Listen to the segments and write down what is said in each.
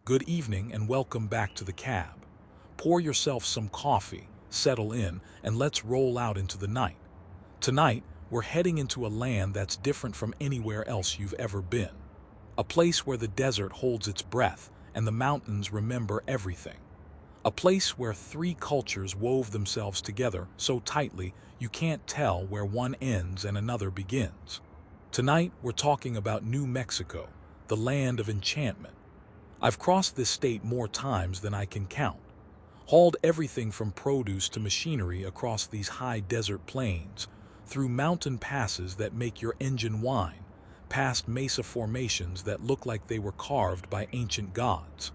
Good evening and welcome back to the cab. Pour yourself some coffee, settle in, and let's roll out into the night. Tonight, we're heading into a land that's different from anywhere else you've ever been. A place where the desert holds its breath and the mountains remember everything. A place where three cultures wove themselves together so tightly you can't tell where one ends and another begins. Tonight, we're talking about New Mexico, the land of enchantment. I've crossed this state more times than I can count, hauled everything from produce to machinery across these high desert plains, through mountain passes that make your engine whine, past mesa formations that look like they were carved by ancient gods.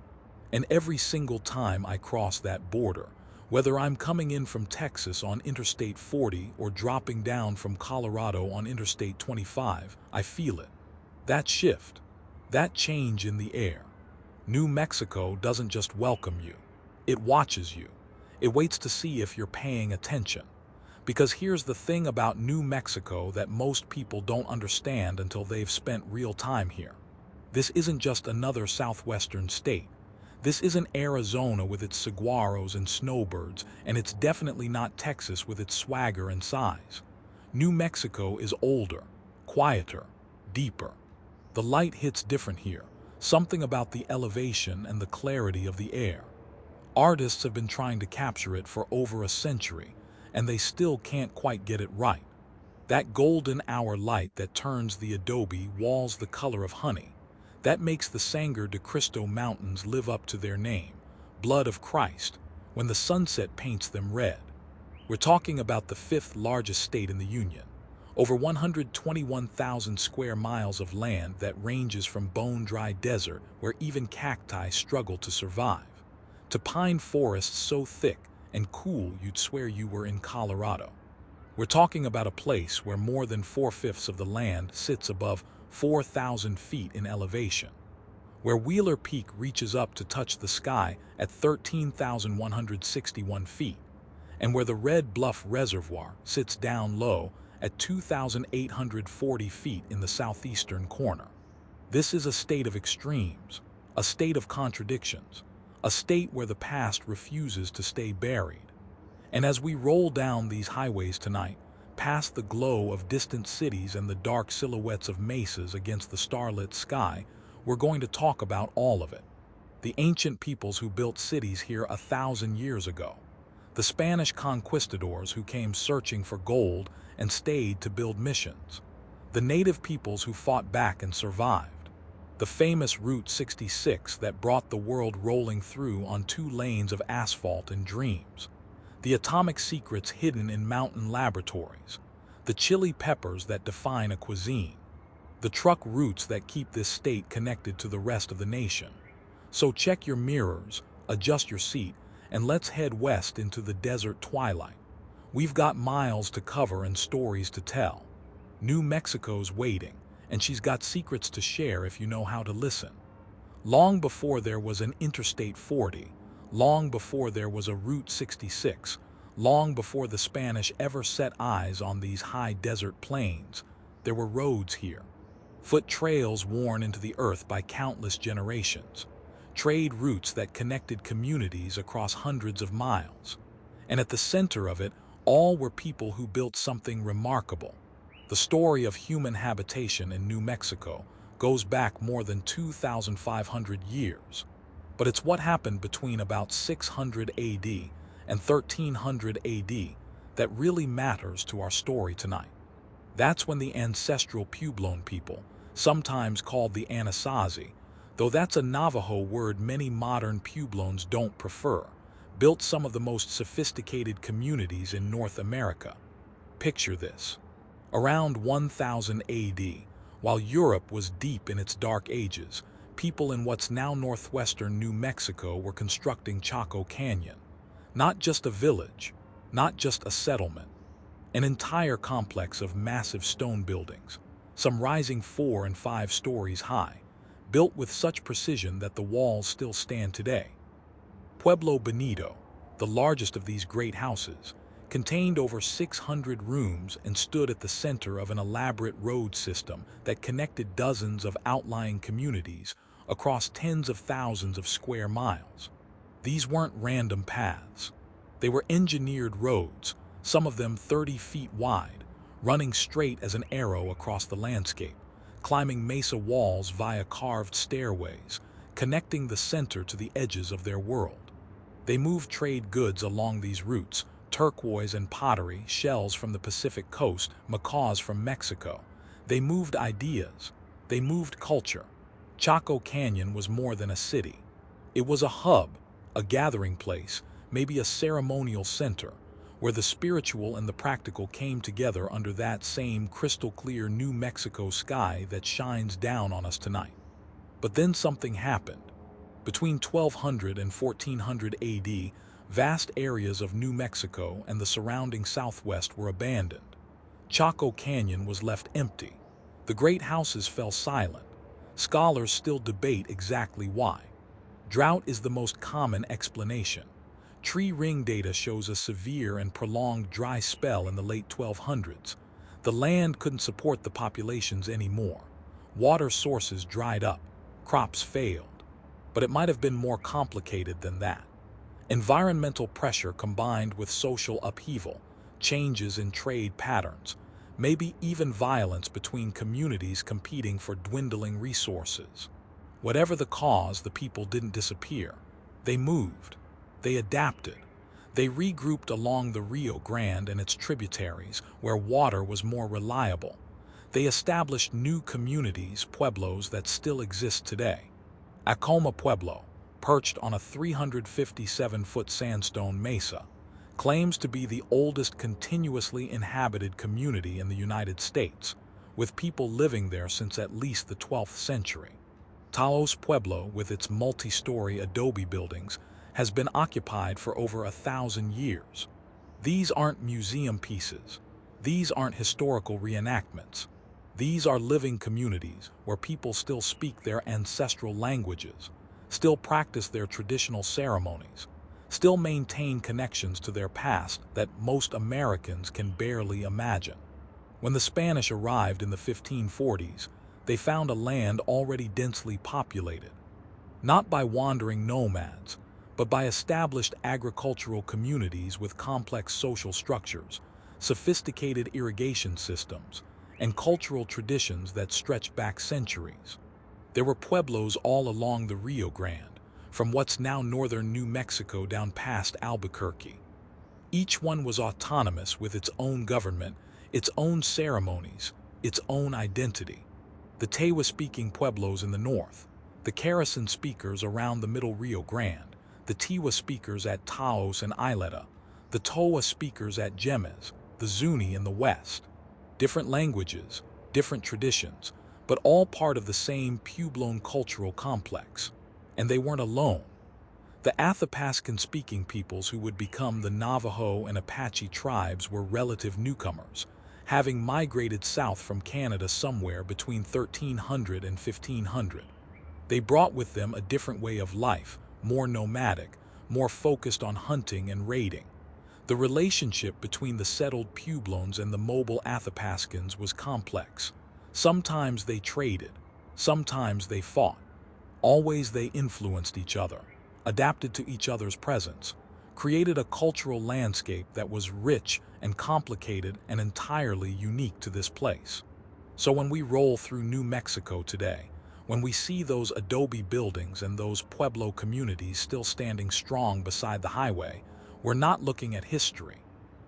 And every single time I cross that border, whether I'm coming in from Texas on Interstate 40 or dropping down from Colorado on Interstate 25, I feel it. That shift, that change in the air. New Mexico doesn't just welcome you, it watches you. It waits to see if you're paying attention. Because here's the thing about New Mexico that most people don't understand until they've spent real time here. This isn't just another southwestern state. This isn't Arizona with its saguaros and snowbirds, and it's definitely not Texas with its swagger and size. New Mexico is older, quieter, deeper. The light hits different here. Something about the elevation and the clarity of the air. Artists have been trying to capture it for over a century, and they still can't quite get it right. That golden hour light that turns the adobe walls the color of honey, that makes the Sangre de Cristo Mountains live up to their name, blood of Christ, when the sunset paints them red. We're talking about the fifth largest state in the Union. Over 121,000 square miles of land that ranges from bone-dry desert where even cacti struggle to survive, to pine forests so thick and cool you'd swear you were in Colorado. We're talking about a place where more than 4/5 of the land sits above 4,000 feet in elevation, where Wheeler Peak reaches up to touch the sky at 13,161 feet, and where the Red Bluff Reservoir sits down low at 2,840 feet in the southeastern corner. This is a state of extremes, a state of contradictions, a state where the past refuses to stay buried. And as we roll down these highways tonight, past the glow of distant cities and the dark silhouettes of mesas against the starlit sky, we're going to talk about all of it. The ancient peoples who built cities here 1,000 years ago. The Spanish conquistadors who came searching for gold and stayed to build missions. The native peoples who fought back and survived. The famous Route 66 that brought the world rolling through on 2 lanes of asphalt and dreams. The atomic secrets hidden in mountain laboratories. The chili peppers that define a cuisine. The truck routes that keep this state connected to the rest of the nation. So check your mirrors, adjust your seat, and let's head west into the desert twilight. We've got miles to cover and stories to tell. New Mexico's waiting, and she's got secrets to share if you know how to listen. Long before there was an Interstate 40, long before there was a Route 66, long before the Spanish ever set eyes on these high desert plains, there were roads here. Foot trails worn into the earth by countless generations. Trade routes that connected communities across hundreds of miles. And at the center of it, all were people who built something remarkable. The story of human habitation in New Mexico goes back more than 2,500 years. But it's what happened between about 600 AD and 1300 AD that really matters to our story tonight. That's when the ancestral Pueblo people, sometimes called the Anasazi, though that's a Navajo word many modern Pueblos don't prefer, built some of the most sophisticated communities in North America. Picture this. Around 1000 AD, while Europe was deep in its dark ages, people in what's now northwestern New Mexico were constructing Chaco Canyon. Not just a village, not just a settlement, an entire complex of massive stone buildings, some rising 4 and 5 stories high, built with such precision that the walls still stand today. Pueblo Bonito, the largest of these great houses, contained over 600 rooms and stood at the center of an elaborate road system that connected dozens of outlying communities across tens of thousands of square miles. These weren't random paths. They were engineered roads, some of them 30 feet wide, running straight as an arrow across the landscape, climbing mesa walls via carved stairways, connecting the center to the edges of their world. They moved trade goods along these routes, turquoise and pottery, shells from the Pacific coast, macaws from Mexico. They moved ideas. They moved culture. Chaco Canyon was more than a city. It was a hub, a gathering place, maybe a ceremonial center, where the spiritual and the practical came together under that same crystal-clear New Mexico sky that shines down on us tonight. But then something happened. Between 1200 and 1400 AD, vast areas of New Mexico and the surrounding Southwest were abandoned. Chaco Canyon was left empty. The great houses fell silent. Scholars still debate exactly why. Drought is the most common explanation. Tree ring data shows a severe and prolonged dry spell in the late 1200s. The land couldn't support the populations anymore. Water sources dried up. Crops failed. But it might have been more complicated than that. Environmental pressure combined with social upheaval, changes in trade patterns, maybe even violence between communities competing for dwindling resources. Whatever the cause, the people didn't disappear. They moved. They adapted. They regrouped along the Rio Grande and its tributaries, where water was more reliable. They established new communities, pueblos, that still exist today. Acoma Pueblo, perched on a 357-foot sandstone mesa, claims to be the oldest continuously inhabited community in the United States, with people living there since at least the 12th century. Taos Pueblo, with its multi-story adobe buildings, has been occupied for over 1,000 years. These aren't museum pieces. These aren't historical reenactments. These are living communities where people still speak their ancestral languages, still practice their traditional ceremonies, still maintain connections to their past that most Americans can barely imagine. When the Spanish arrived in the 1540s, they found a land already densely populated, not by wandering nomads, but by established agricultural communities with complex social structures, sophisticated irrigation systems, and cultural traditions that stretch back centuries. There were pueblos all along the Rio Grande, from what's now northern New Mexico down past Albuquerque. Each one was autonomous with its own government, its own ceremonies, its own identity. The Tewa-speaking pueblos in the north, the Carasan speakers around the middle Rio Grande, the Tewa speakers at Taos and Isleta, the Towa speakers at Jemez, the Zuni in the west. Different languages, different traditions, but all part of the same Puebloan cultural complex. And they weren't alone. The Athapascan-speaking peoples who would become the Navajo and Apache tribes were relative newcomers, having migrated south from Canada somewhere between 1300 and 1500. They brought with them a different way of life, more nomadic, more focused on hunting and raiding. The relationship between the settled Puebloans and the mobile Athapascans was complex. Sometimes they traded, sometimes they fought. Always they influenced each other, adapted to each other's presence, created a cultural landscape that was rich and complicated and entirely unique to this place. So when we roll through New Mexico today, when we see those adobe buildings and those Pueblo communities still standing strong beside the highway, we're not looking at history.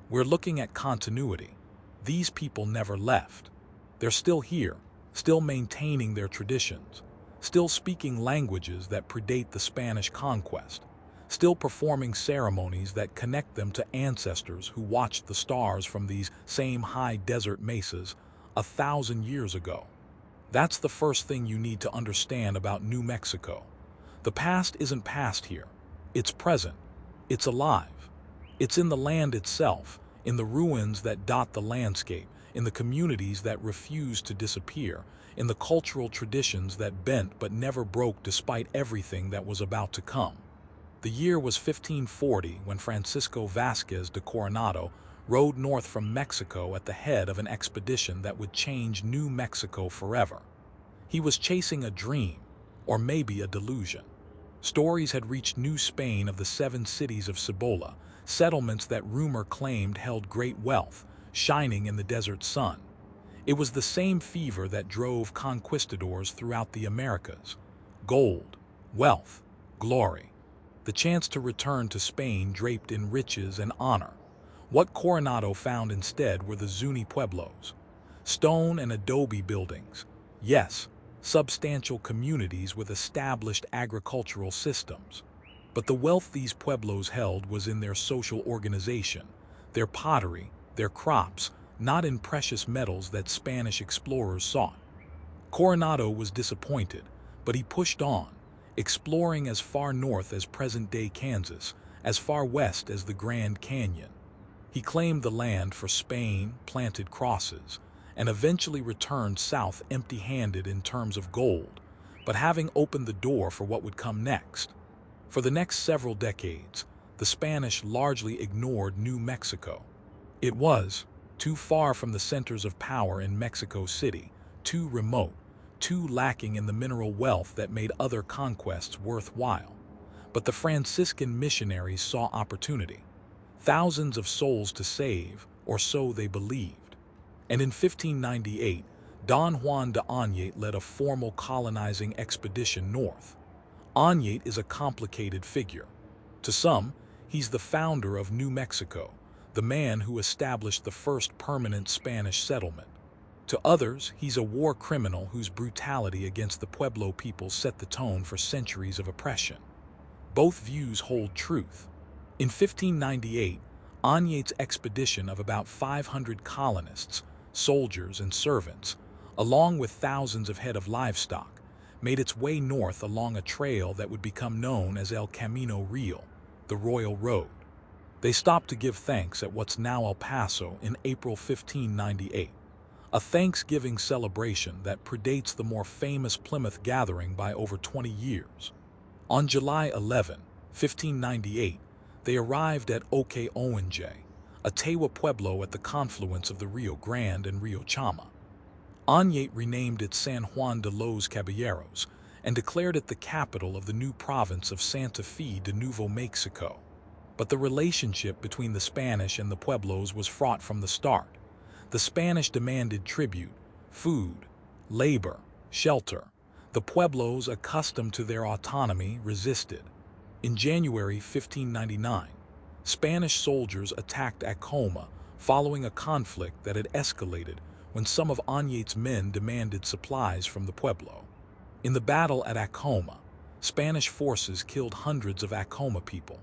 We're looking at continuity. These people never left. They're still here, still maintaining their traditions, still speaking languages that predate the Spanish conquest, still performing ceremonies that connect them to ancestors who watched the stars from these same high desert mesas 1,000 years ago. That's the first thing you need to understand about New Mexico. The past isn't past here. It's present. It's alive. It's in the land itself, in the ruins that dot the landscape, in the communities that refuse to disappear, in the cultural traditions that bent but never broke despite everything that was about to come. The year was 1540 when Francisco Vázquez de Coronado rode north from Mexico at the head of an expedition that would change New Mexico forever. He was chasing a dream, or maybe a delusion. Stories had reached New Spain of the 7 cities of Cibola, settlements that rumor claimed held great wealth, shining in the desert sun. It was the same fever that drove conquistadors throughout the Americas. Gold, wealth, glory. The chance to return to Spain draped in riches and honor. What Coronado found instead were the Zuni pueblos. Stone and adobe buildings. Yes, substantial communities with established agricultural systems. But the wealth these pueblos held was in their social organization, their pottery, their crops, not in precious metals that Spanish explorers sought. Coronado was disappointed, but he pushed on, exploring as far north as present-day Kansas, as far west as the Grand Canyon. He claimed the land for Spain, planted crosses, and eventually returned south empty-handed in terms of gold, but having opened the door for what would come next. For the next several decades, the Spanish largely ignored New Mexico. It was too far from the centers of power in Mexico City, too remote, too lacking in the mineral wealth that made other conquests worthwhile. But the Franciscan missionaries saw opportunity. Thousands of souls to save, or so they believed. And in 1598, Don Juan de Oñate led a formal colonizing expedition north. Oñate is a complicated figure. To some, he's the founder of New Mexico, the man who established the first permanent Spanish settlement. To others, he's a war criminal whose brutality against the Pueblo people set the tone for centuries of oppression. Both views hold truth. In 1598, Oñate's expedition of about 500 colonists, soldiers, and servants, along with thousands of head of livestock, made its way north along a trail that would become known as El Camino Real, the Royal Road. They stopped to give thanks at what's now El Paso in April 1598, a Thanksgiving celebration that predates the more famous Plymouth Gathering by over 20 years. On July 11, 1598, they arrived at Oque-Owenje, a Tewa pueblo at the confluence of the Rio Grande and Rio Chama. Oñate renamed it San Juan de los Caballeros and declared it the capital of the new province of Santa Fe de Nuevo Mexico. But the relationship between the Spanish and the Pueblos was fraught from the start. The Spanish demanded tribute, food, labor, shelter. The Pueblos, accustomed to their autonomy, resisted. In January 1599, Spanish soldiers attacked Acoma following a conflict that had escalated when some of Oñate's men demanded supplies from the Pueblo. In the battle at Acoma, Spanish forces killed hundreds of Acoma people.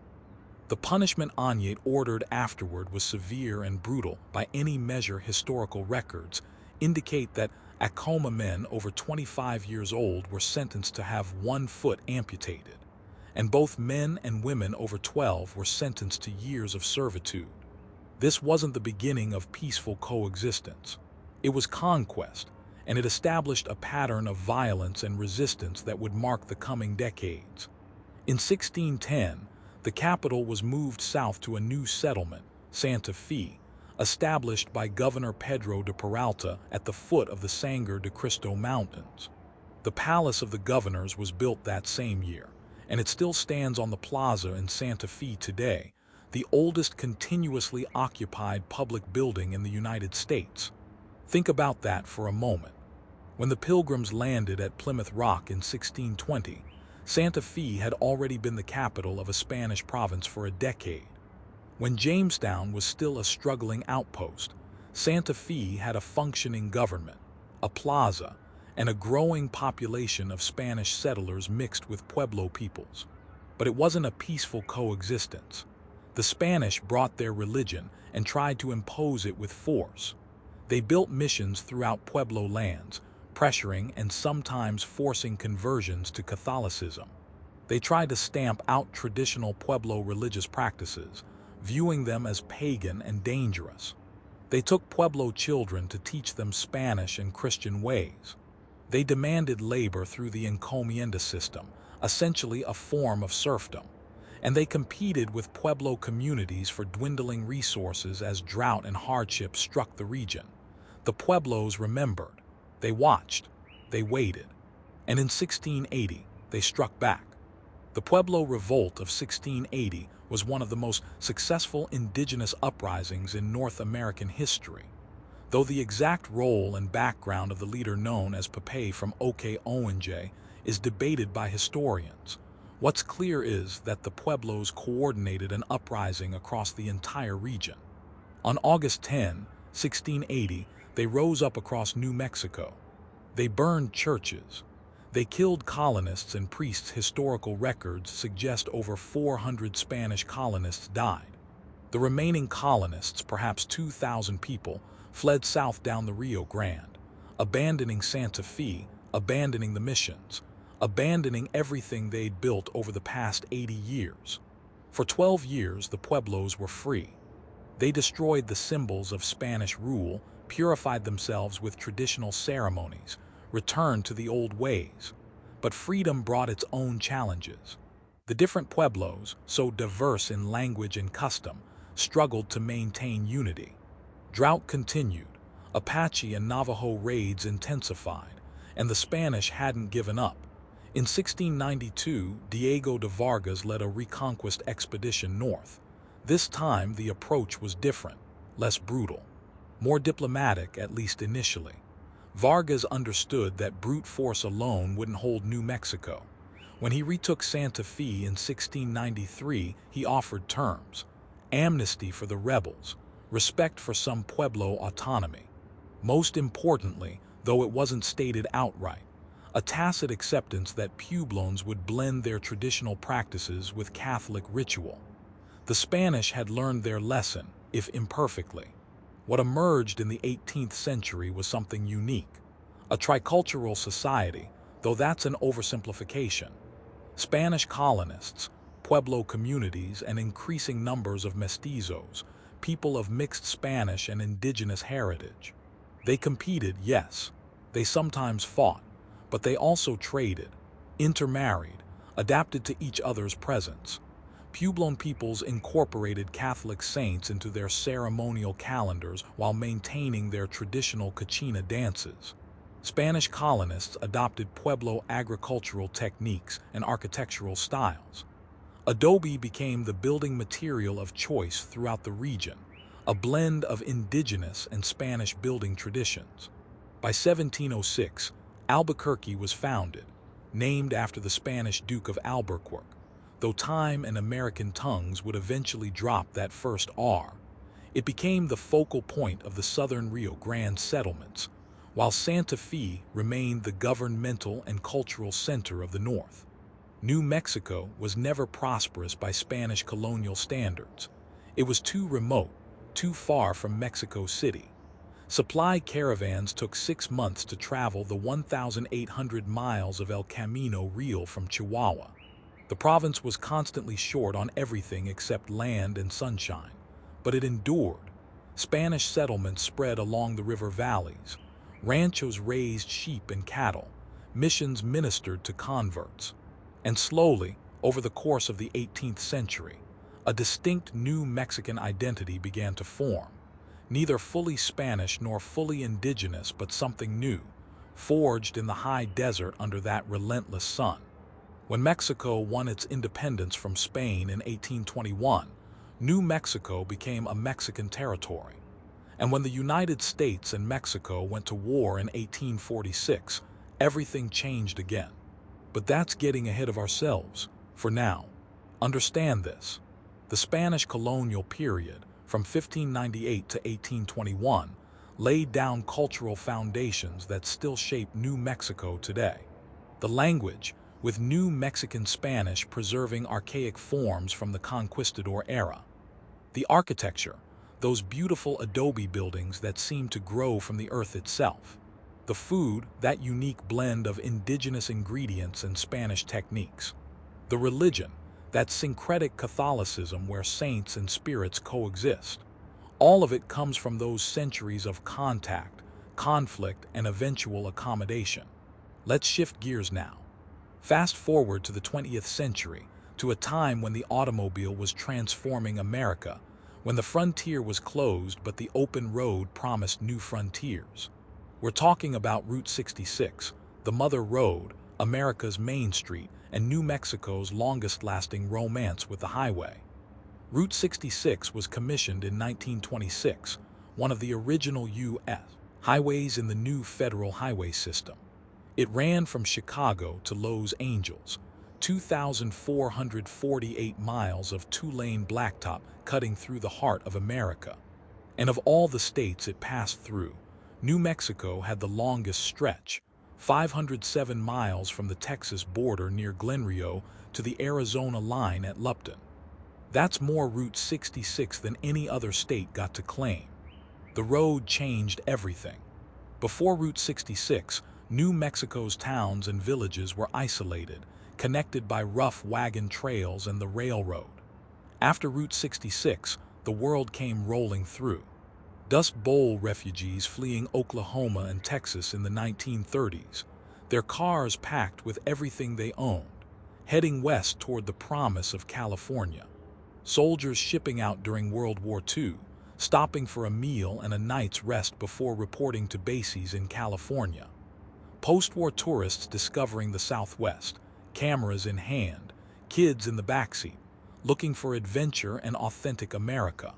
The punishment Oñate ordered afterward was severe and brutal by any measure. Historical records indicate that Acoma men over 25 years old were sentenced to have one foot amputated, and both men and women over 12 were sentenced to years of servitude. This wasn't the beginning of peaceful coexistence. It was conquest, and it established a pattern of violence and resistance that would mark the coming decades. In 1610, the capital was moved south to a new settlement, Santa Fe, established by Governor Pedro de Peralta at the foot of the Sangre de Cristo Mountains. The Palace of the Governors was built that same year, and it still stands on the plaza in Santa Fe today, the oldest continuously occupied public building in the United States. Think about that for a moment. When the Pilgrims landed at Plymouth Rock in 1620, Santa Fe had already been the capital of a Spanish province for a decade. When Jamestown was still a struggling outpost, Santa Fe had a functioning government, a plaza, and a growing population of Spanish settlers mixed with Pueblo peoples. But it wasn't a peaceful coexistence. The Spanish brought their religion and tried to impose it with force. They built missions throughout Pueblo lands, pressuring and sometimes forcing conversions to Catholicism. They tried to stamp out traditional Pueblo religious practices, viewing them as pagan and dangerous. They took Pueblo children to teach them Spanish and Christian ways. They demanded labor through the encomienda system, essentially a form of serfdom. And they competed with Pueblo communities for dwindling resources as drought and hardship struck the region. The Pueblos remembered. They watched. They waited. And in 1680, they struck back. The Pueblo Revolt of 1680 was one of the most successful indigenous uprisings in North American history. Though the exact role and background of the leader known as Pepe from Oke-Owenje is debated by historians, what's clear is that the Pueblos coordinated an uprising across the entire region. On August 10, 1680, they rose up across New Mexico. They burned churches. They killed colonists and priests. Historical records suggest over 400 Spanish colonists died. The remaining colonists, perhaps 2,000 people, fled south down the Rio Grande, abandoning Santa Fe, abandoning the missions, abandoning everything they'd built over the past 80 years. For 12 years, the Pueblos were free. They destroyed the symbols of Spanish rule, purified themselves with traditional ceremonies, returned to the old ways. But freedom brought its own challenges. The different Pueblos, so diverse in language and custom, struggled to maintain unity. Drought continued, Apache and Navajo raids intensified, and the Spanish hadn't given up. In 1692, Diego de Vargas led a reconquest expedition north. This time, the approach was different, less brutal, more diplomatic, at least initially. Vargas understood that brute force alone wouldn't hold New Mexico. When he retook Santa Fe in 1693, he offered terms: amnesty for the rebels, respect for some Pueblo autonomy. Most importantly, though it wasn't stated outright, a tacit acceptance that Puebloans would blend their traditional practices with Catholic ritual. The Spanish had learned their lesson, if imperfectly. What emerged in the 18th century was something unique, a tricultural society, though that's an oversimplification. Spanish colonists, Pueblo communities, and increasing numbers of mestizos, people of mixed Spanish and indigenous heritage. They competed, yes. They sometimes fought, but they also traded, intermarried, adapted to each other's presence. Puebloan peoples incorporated Catholic saints into their ceremonial calendars while maintaining their traditional Kachina dances. Spanish colonists adopted Pueblo agricultural techniques and architectural styles. Adobe became the building material of choice throughout the region, a blend of indigenous and Spanish building traditions. By 1706, Albuquerque was founded, named after the Spanish Duke of Albuquerque. Though time and American tongues would eventually drop that first R, it became the focal point of the southern Rio Grande settlements, while Santa Fe remained the governmental and cultural center of the North. New Mexico was never prosperous by Spanish colonial standards. It was too remote, too far from Mexico City. Supply caravans took 6 months to travel the 1,800 miles of El Camino Real from Chihuahua. The province was constantly short on everything except land and sunshine, but it endured. Spanish settlements spread along the river valleys. Ranchos raised sheep and cattle. Missions ministered to converts. And slowly, over the course of the 18th century, a distinct new Mexican identity began to form. Neither fully Spanish nor fully indigenous, but something new, forged in the high desert under that relentless sun. When Mexico won its independence from Spain in 1821, New Mexico became a Mexican territory. And when the United States and Mexico went to war in 1846, everything changed again. But that's getting ahead of ourselves, for now. Understand this. The Spanish colonial period, from 1598 to 1821, laid down cultural foundations that still shape New Mexico today. The language, with New Mexican Spanish preserving archaic forms from the conquistador era. The architecture, those beautiful adobe buildings that seem to grow from the earth itself. The food, that unique blend of indigenous ingredients and Spanish techniques. The religion, that syncretic Catholicism where saints and spirits coexist. All of it comes from those centuries of contact, conflict, and eventual accommodation. Let's shift gears now. Fast forward to the 20th century, to a time when the automobile was transforming America, when the frontier was closed but the open road promised new frontiers. We're talking about Route 66, the Mother Road, America's Main Street, and New Mexico's longest-lasting romance with the highway. Route 66 was commissioned in 1926, one of the original U.S. highways in the new federal highway system. It ran from Chicago to Los Angeles, 2,448 miles of two-lane blacktop cutting through the heart of America. And of all the states it passed through, New Mexico had the longest stretch, 507 miles from the Texas border near Glen Rio to the Arizona line at Lupton. That's more Route 66 than any other state got to claim. The road changed everything. Before Route 66, New Mexico's towns and villages were isolated, connected by rough wagon trails and the railroad. After Route 66, the world came rolling through. Dust Bowl refugees fleeing Oklahoma and Texas in the 1930s, their cars packed with everything they owned, heading west toward the promise of California. Soldiers shipping out during World War II, stopping for a meal and a night's rest before reporting to bases in California. Post-war tourists discovering the Southwest, cameras in hand, kids in the backseat, looking for adventure and authentic America.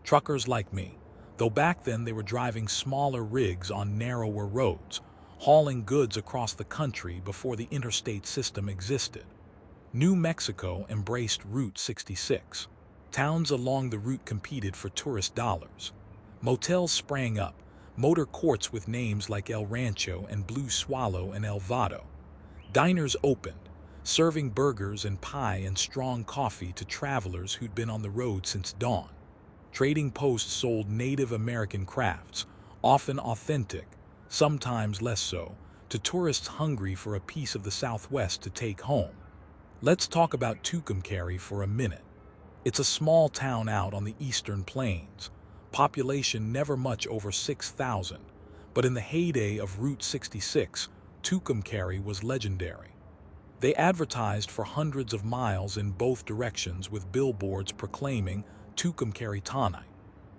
Truckers like me, though back then they were driving smaller rigs on narrower roads, hauling goods across the country before the interstate system existed. New Mexico embraced Route 66. Towns along the route competed for tourist dollars. Motels sprang up, motor courts with names like El Rancho and Blue Swallow and El Vado. Diners opened, serving burgers and pie and strong coffee to travelers who'd been on the road since dawn. Trading posts sold Native American crafts, often authentic, sometimes less so, to tourists hungry for a piece of the Southwest to take home. Let's talk about Tucumcari for a minute. It's a small town out on the eastern plains, population never much over 6,000, but in the heyday of Route 66, Tucumcari was legendary. They advertised for hundreds of miles in both directions with billboards proclaiming Tucumcari Tonight,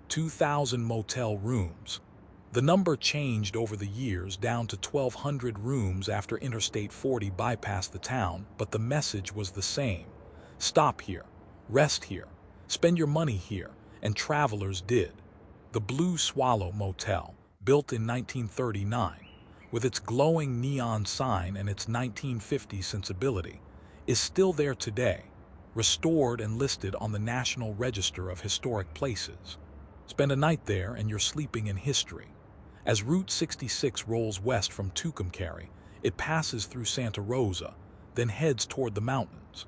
2,000 motel rooms. The number changed over the years down to 1,200 rooms after Interstate 40 bypassed the town, but the message was the same. Stop here, rest here, spend your money here, and travelers did. The Blue Swallow Motel, built in 1939, with its glowing neon sign and its 1950s sensibility, is still there today, restored and listed on the National Register of Historic Places. Spend a night there and you're sleeping in history. As Route 66 rolls west from Tucumcari, it passes through Santa Rosa, then heads toward the mountains.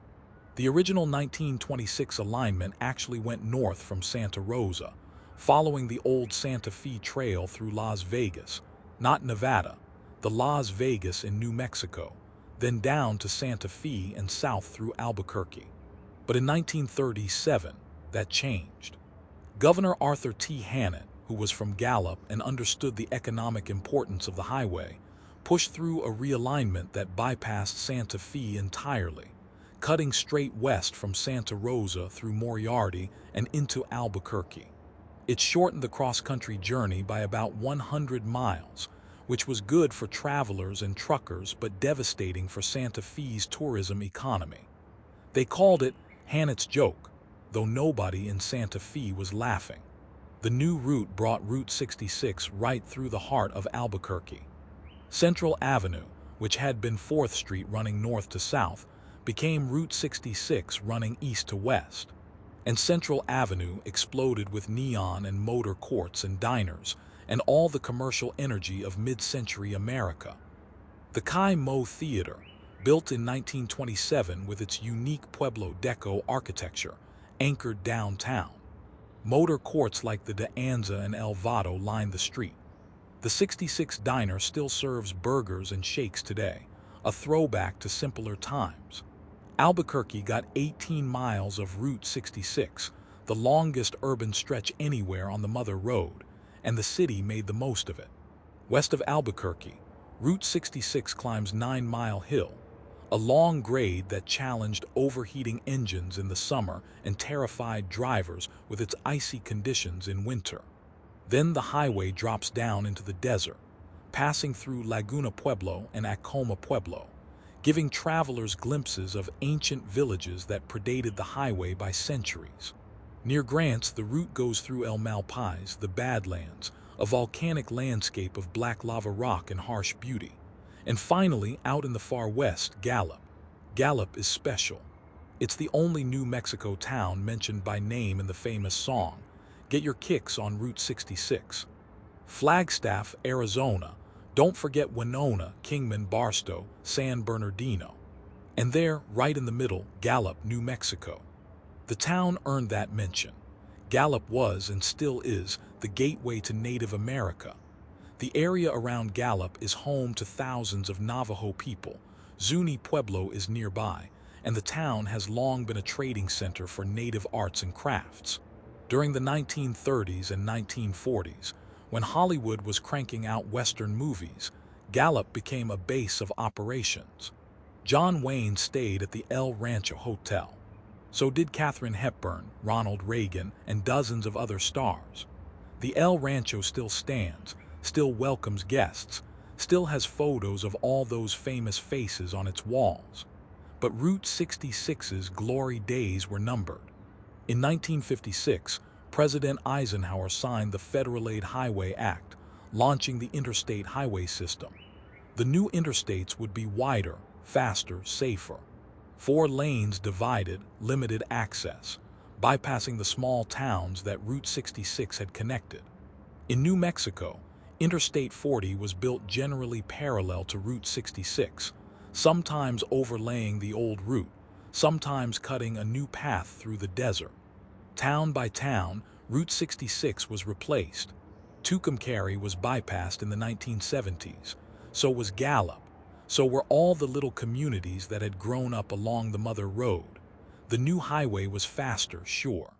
The original 1926 alignment actually went north from Santa Rosa, following the old Santa Fe Trail through Las Vegas, not Nevada, the Las Vegas in New Mexico, then down to Santa Fe and south through Albuquerque. But in 1937, that changed. Governor Arthur T. Hannett, who was from Gallup and understood the economic importance of the highway, pushed through a realignment that bypassed Santa Fe entirely, cutting straight west from Santa Rosa through Moriarty and into Albuquerque. It shortened the cross-country journey by about 100 miles, which was good for travelers and truckers but devastating for Santa Fe's tourism economy. They called it Hannett's joke, though nobody in Santa Fe was laughing. The new route brought Route 66 right through the heart of Albuquerque. Central Avenue, which had been 4th Street running north to south, became Route 66 running east to west. And Central Avenue exploded with neon and motor courts and diners, and all the commercial energy of mid-century America. The Kai Mo Theater, built in 1927 with its unique Pueblo Deco architecture, anchored downtown. Motor courts like the De Anza and El Vado lined the street. The 66 Diner still serves burgers and shakes today, a throwback to simpler times. Albuquerque got 18 miles of Route 66, the longest urban stretch anywhere on the Mother Road, and the city made the most of it. West of Albuquerque, Route 66 climbs 9 Mile Hill, a long grade that challenged overheating engines in the summer and terrified drivers with its icy conditions in winter. Then the highway drops down into the desert, passing through Laguna Pueblo and Acoma Pueblo, giving travelers glimpses of ancient villages that predated the highway by centuries. Near Grants, the route goes through El Malpais, the Badlands, a volcanic landscape of black lava rock and harsh beauty. And finally, out in the far west, Gallup. Gallup is special. It's the only New Mexico town mentioned by name in the famous song, Get Your Kicks on Route 66. Flagstaff, Arizona. Don't forget Winona, Kingman, Barstow, San Bernardino. And there, right in the middle, Gallup, New Mexico. The town earned that mention. Gallup was, and still is, the gateway to Native America. The area around Gallup is home to thousands of Navajo people. Zuni Pueblo is nearby, and the town has long been a trading center for native arts and crafts. During the 1930s and 1940s, when Hollywood was cranking out Western movies, Gallup became a base of operations. John Wayne stayed at the El Rancho Hotel. So did Katharine Hepburn, Ronald Reagan, and dozens of other stars. The El Rancho still stands, still welcomes guests, still has photos of all those famous faces on its walls. But Route 66's glory days were numbered. In 1956, President Eisenhower signed the Federal Aid Highway Act, launching the interstate highway system. The new interstates would be wider, faster, safer. 4 lanes divided, limited access, bypassing the small towns that Route 66 had connected. In New Mexico, Interstate 40 was built generally parallel to Route 66, sometimes overlaying the old route, sometimes cutting a new path through the desert. Town by town, Route 66 was replaced. Tucumcari was bypassed in the 1970s. So was Gallup. So were all the little communities that had grown up along the mother road. The new highway was faster, sure.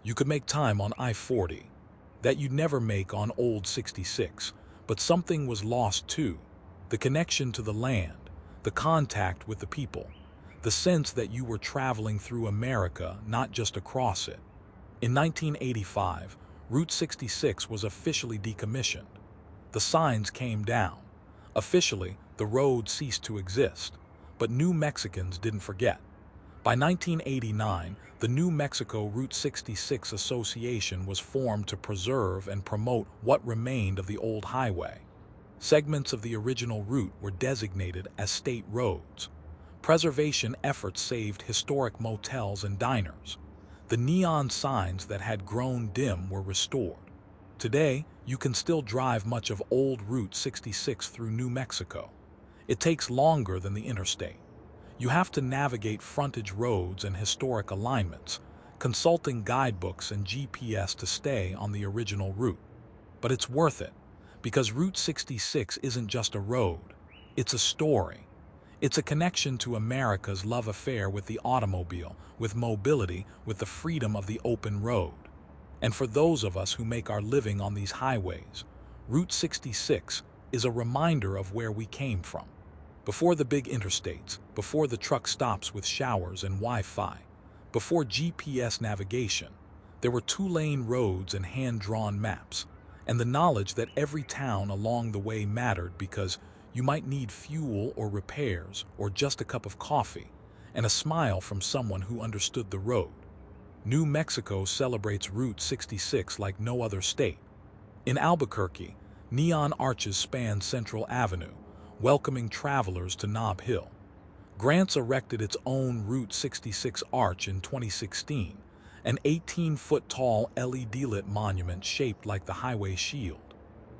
You could make time on I-40. That you'd never make on Old 66. But something was lost too. The connection to the land, the contact with the people, the sense that you were traveling through America, not just across it. In 1985, Route 66 was officially decommissioned. The signs came down. Officially, the road ceased to exist. But New Mexicans didn't forget. By 1989, the New Mexico Route 66 Association was formed to preserve and promote what remained of the old highway. Segments of the original route were designated as state roads. Preservation efforts saved historic motels and diners. The neon signs that had grown dim were restored. Today, you can still drive much of old Route 66 through New Mexico. It takes longer than the interstate. You have to navigate frontage roads and historic alignments, consulting guidebooks and GPS to stay on the original route. But it's worth it, because Route 66 isn't just a road, it's a story. It's a connection to America's love affair with the automobile, with mobility, with the freedom of the open road. And for those of us who make our living on these highways, Route 66 is a reminder of where we came from. Before the big interstates, before the truck stops with showers and Wi-Fi, before GPS navigation, there were 2-lane roads and hand-drawn maps, and the knowledge that every town along the way mattered because you might need fuel or repairs or just a cup of coffee, and a smile from someone who understood the road. New Mexico celebrates Route 66 like no other state. In Albuquerque, neon arches span Central Avenue, welcoming travelers to Nob Hill. Grants erected its own Route 66 arch in 2016, an 18-foot-tall LED-lit monument shaped like the highway shield.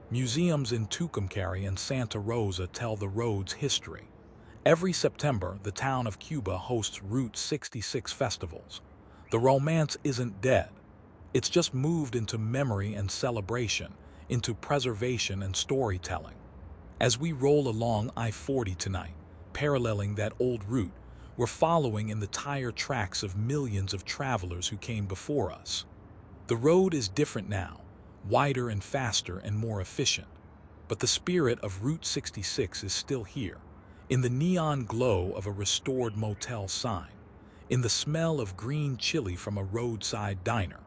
Museums in Tucumcari and Santa Rosa tell the road's history. Every September, the town of Cuba hosts Route 66 festivals. The romance isn't dead. It's just moved into memory and celebration, into preservation and storytelling. As we roll along I-40 tonight, paralleling that old route, we're following in the tire tracks of millions of travelers who came before us. The road is different now, wider and faster and more efficient. But the spirit of Route 66 is still here, in the neon glow of a restored motel sign, in the smell of green chili from a roadside diner,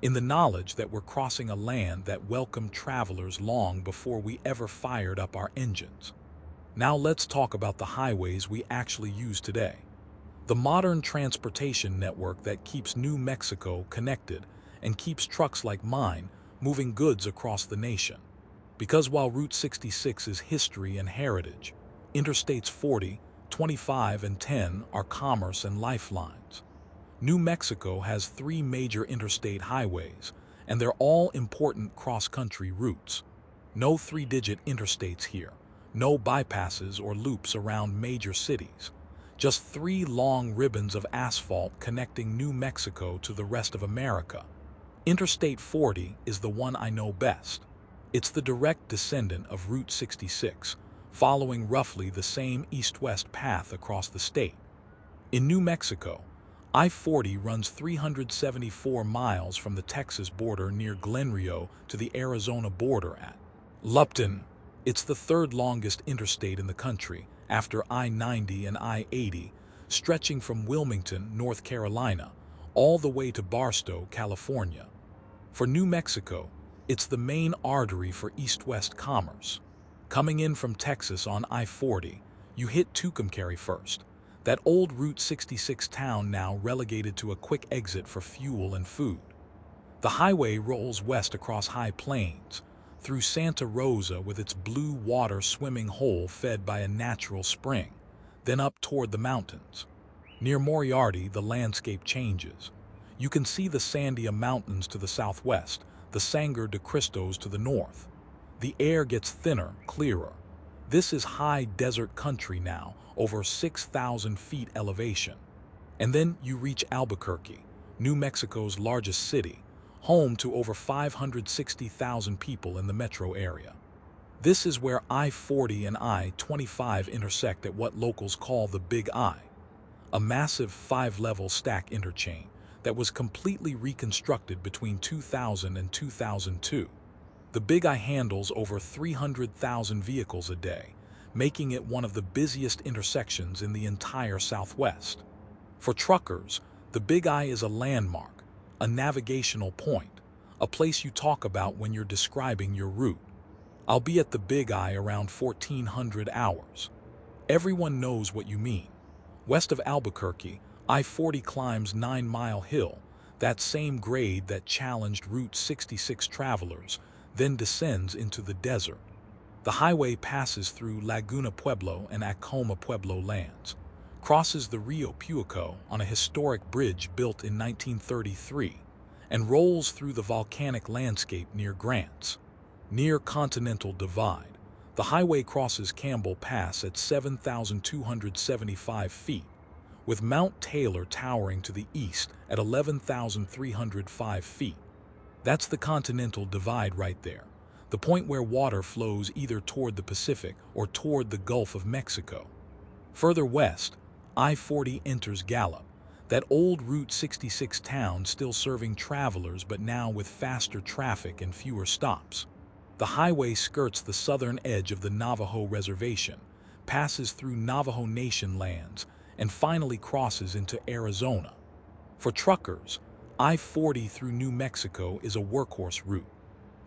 in the knowledge that we're crossing a land that welcomed travelers long before we ever fired up our engines. Now let's talk about the highways we actually use today. The modern transportation network that keeps New Mexico connected and keeps trucks like mine moving goods across the nation. Because while Route 66 is history and heritage, Interstates 40, 25, and 10 are commerce and lifelines. New Mexico has three major interstate highways, and they're all important cross-country routes. No three-digit interstates here, no bypasses or loops around major cities. Just three long ribbons of asphalt connecting New Mexico to the rest of America. Interstate 40 is the one I know best. It's the direct descendant of Route 66, following roughly the same east-west path across the state. In New Mexico, I-40 runs 374 miles from the Texas border near Glen Rio to the Arizona border at Lupton. It's the third longest interstate in the country, after I-90 and I-80, stretching from Wilmington, North Carolina, all the way to Barstow, California. For New Mexico, it's the main artery for east-west commerce. Coming in from Texas on I-40, you hit Tucumcari first, that old Route 66 town now relegated to a quick exit for fuel and food. The highway rolls west across high plains, through Santa Rosa with its blue water swimming hole fed by a natural spring, then up toward the mountains. Near Moriarty, the landscape changes. You can see the Sandia Mountains to the southwest, the Sangre de Cristos to the north. The air gets thinner, clearer. This is high desert country now, over 6,000 feet elevation. And then you reach Albuquerque, New Mexico's largest city, home to over 560,000 people in the metro area. This is where I-40 and I-25 intersect at what locals call the Big I, a massive 5-level stack interchange that was completely reconstructed between 2000 and 2002. The Big I handles over 300,000 vehicles a day, making it one of the busiest intersections in the entire Southwest. For truckers, the Big I is a landmark, a navigational point, a place you talk about when you're describing your route. I'll be at the Big I around 1400 hours. Everyone knows what you mean. West of Albuquerque, I-40 climbs 9 Mile Hill, that same grade that challenged Route 66 travelers, then descends into the desert. The highway passes through Laguna Pueblo and Acoma Pueblo lands, crosses the Rio Puico on a historic bridge built in 1933, and rolls through the volcanic landscape near Grants. Near Continental Divide, the highway crosses Campbell Pass at 7,275 feet, with Mount Taylor towering to the east at 11,305 feet. That's the Continental Divide right there, the point where water flows either toward the Pacific or toward the Gulf of Mexico. Further west, I-40 enters Gallup, that old Route 66 town still serving travelers but now with faster traffic and fewer stops. The highway skirts the southern edge of the Navajo Reservation, passes through Navajo Nation lands, and finally crosses into Arizona. For truckers, I-40 through New Mexico is a workhorse route.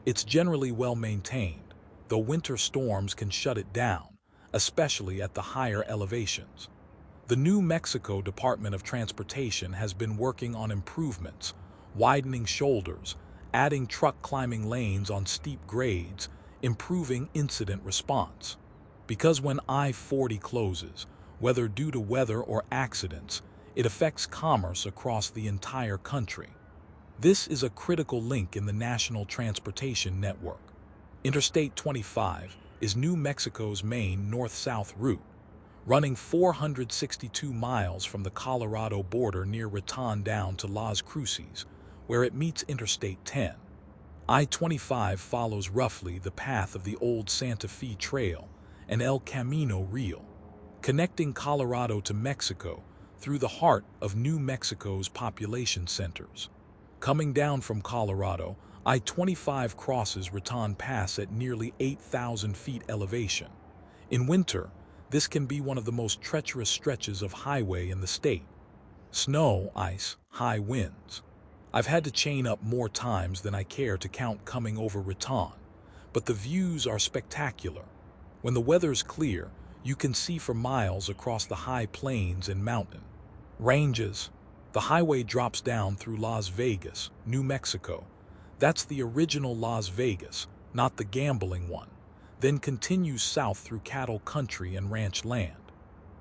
It's generally well maintained, though winter storms can shut it down, especially at the higher elevations. The New Mexico Department of Transportation has been working on improvements, widening shoulders, adding truck climbing lanes on steep grades, improving incident response. Because when I-40 closes, whether due to weather or accidents, it affects commerce across the entire country. This is a critical link in the national transportation network. Interstate 25 is New Mexico's main north-south route, running 462 miles from the Colorado border near Raton down to Las Cruces, where it meets Interstate 10. I-25 follows roughly the path of the old Santa Fe Trail and El Camino Real, connecting Colorado to Mexico through the heart of New Mexico's population centers. Coming down from Colorado, I-25 crosses Raton Pass at nearly 8,000 feet elevation. In winter, this can be one of the most treacherous stretches of highway in the state. Snow, ice, high winds. I've had to chain up more times than I care to count coming over Raton, but the views are spectacular. When the weather's clear, You can see for miles across the high plains and mountain ranges. The highway drops down through Las Vegas, New Mexico. That's the original Las Vegas, not the gambling one. Then continues south through cattle country and ranch land.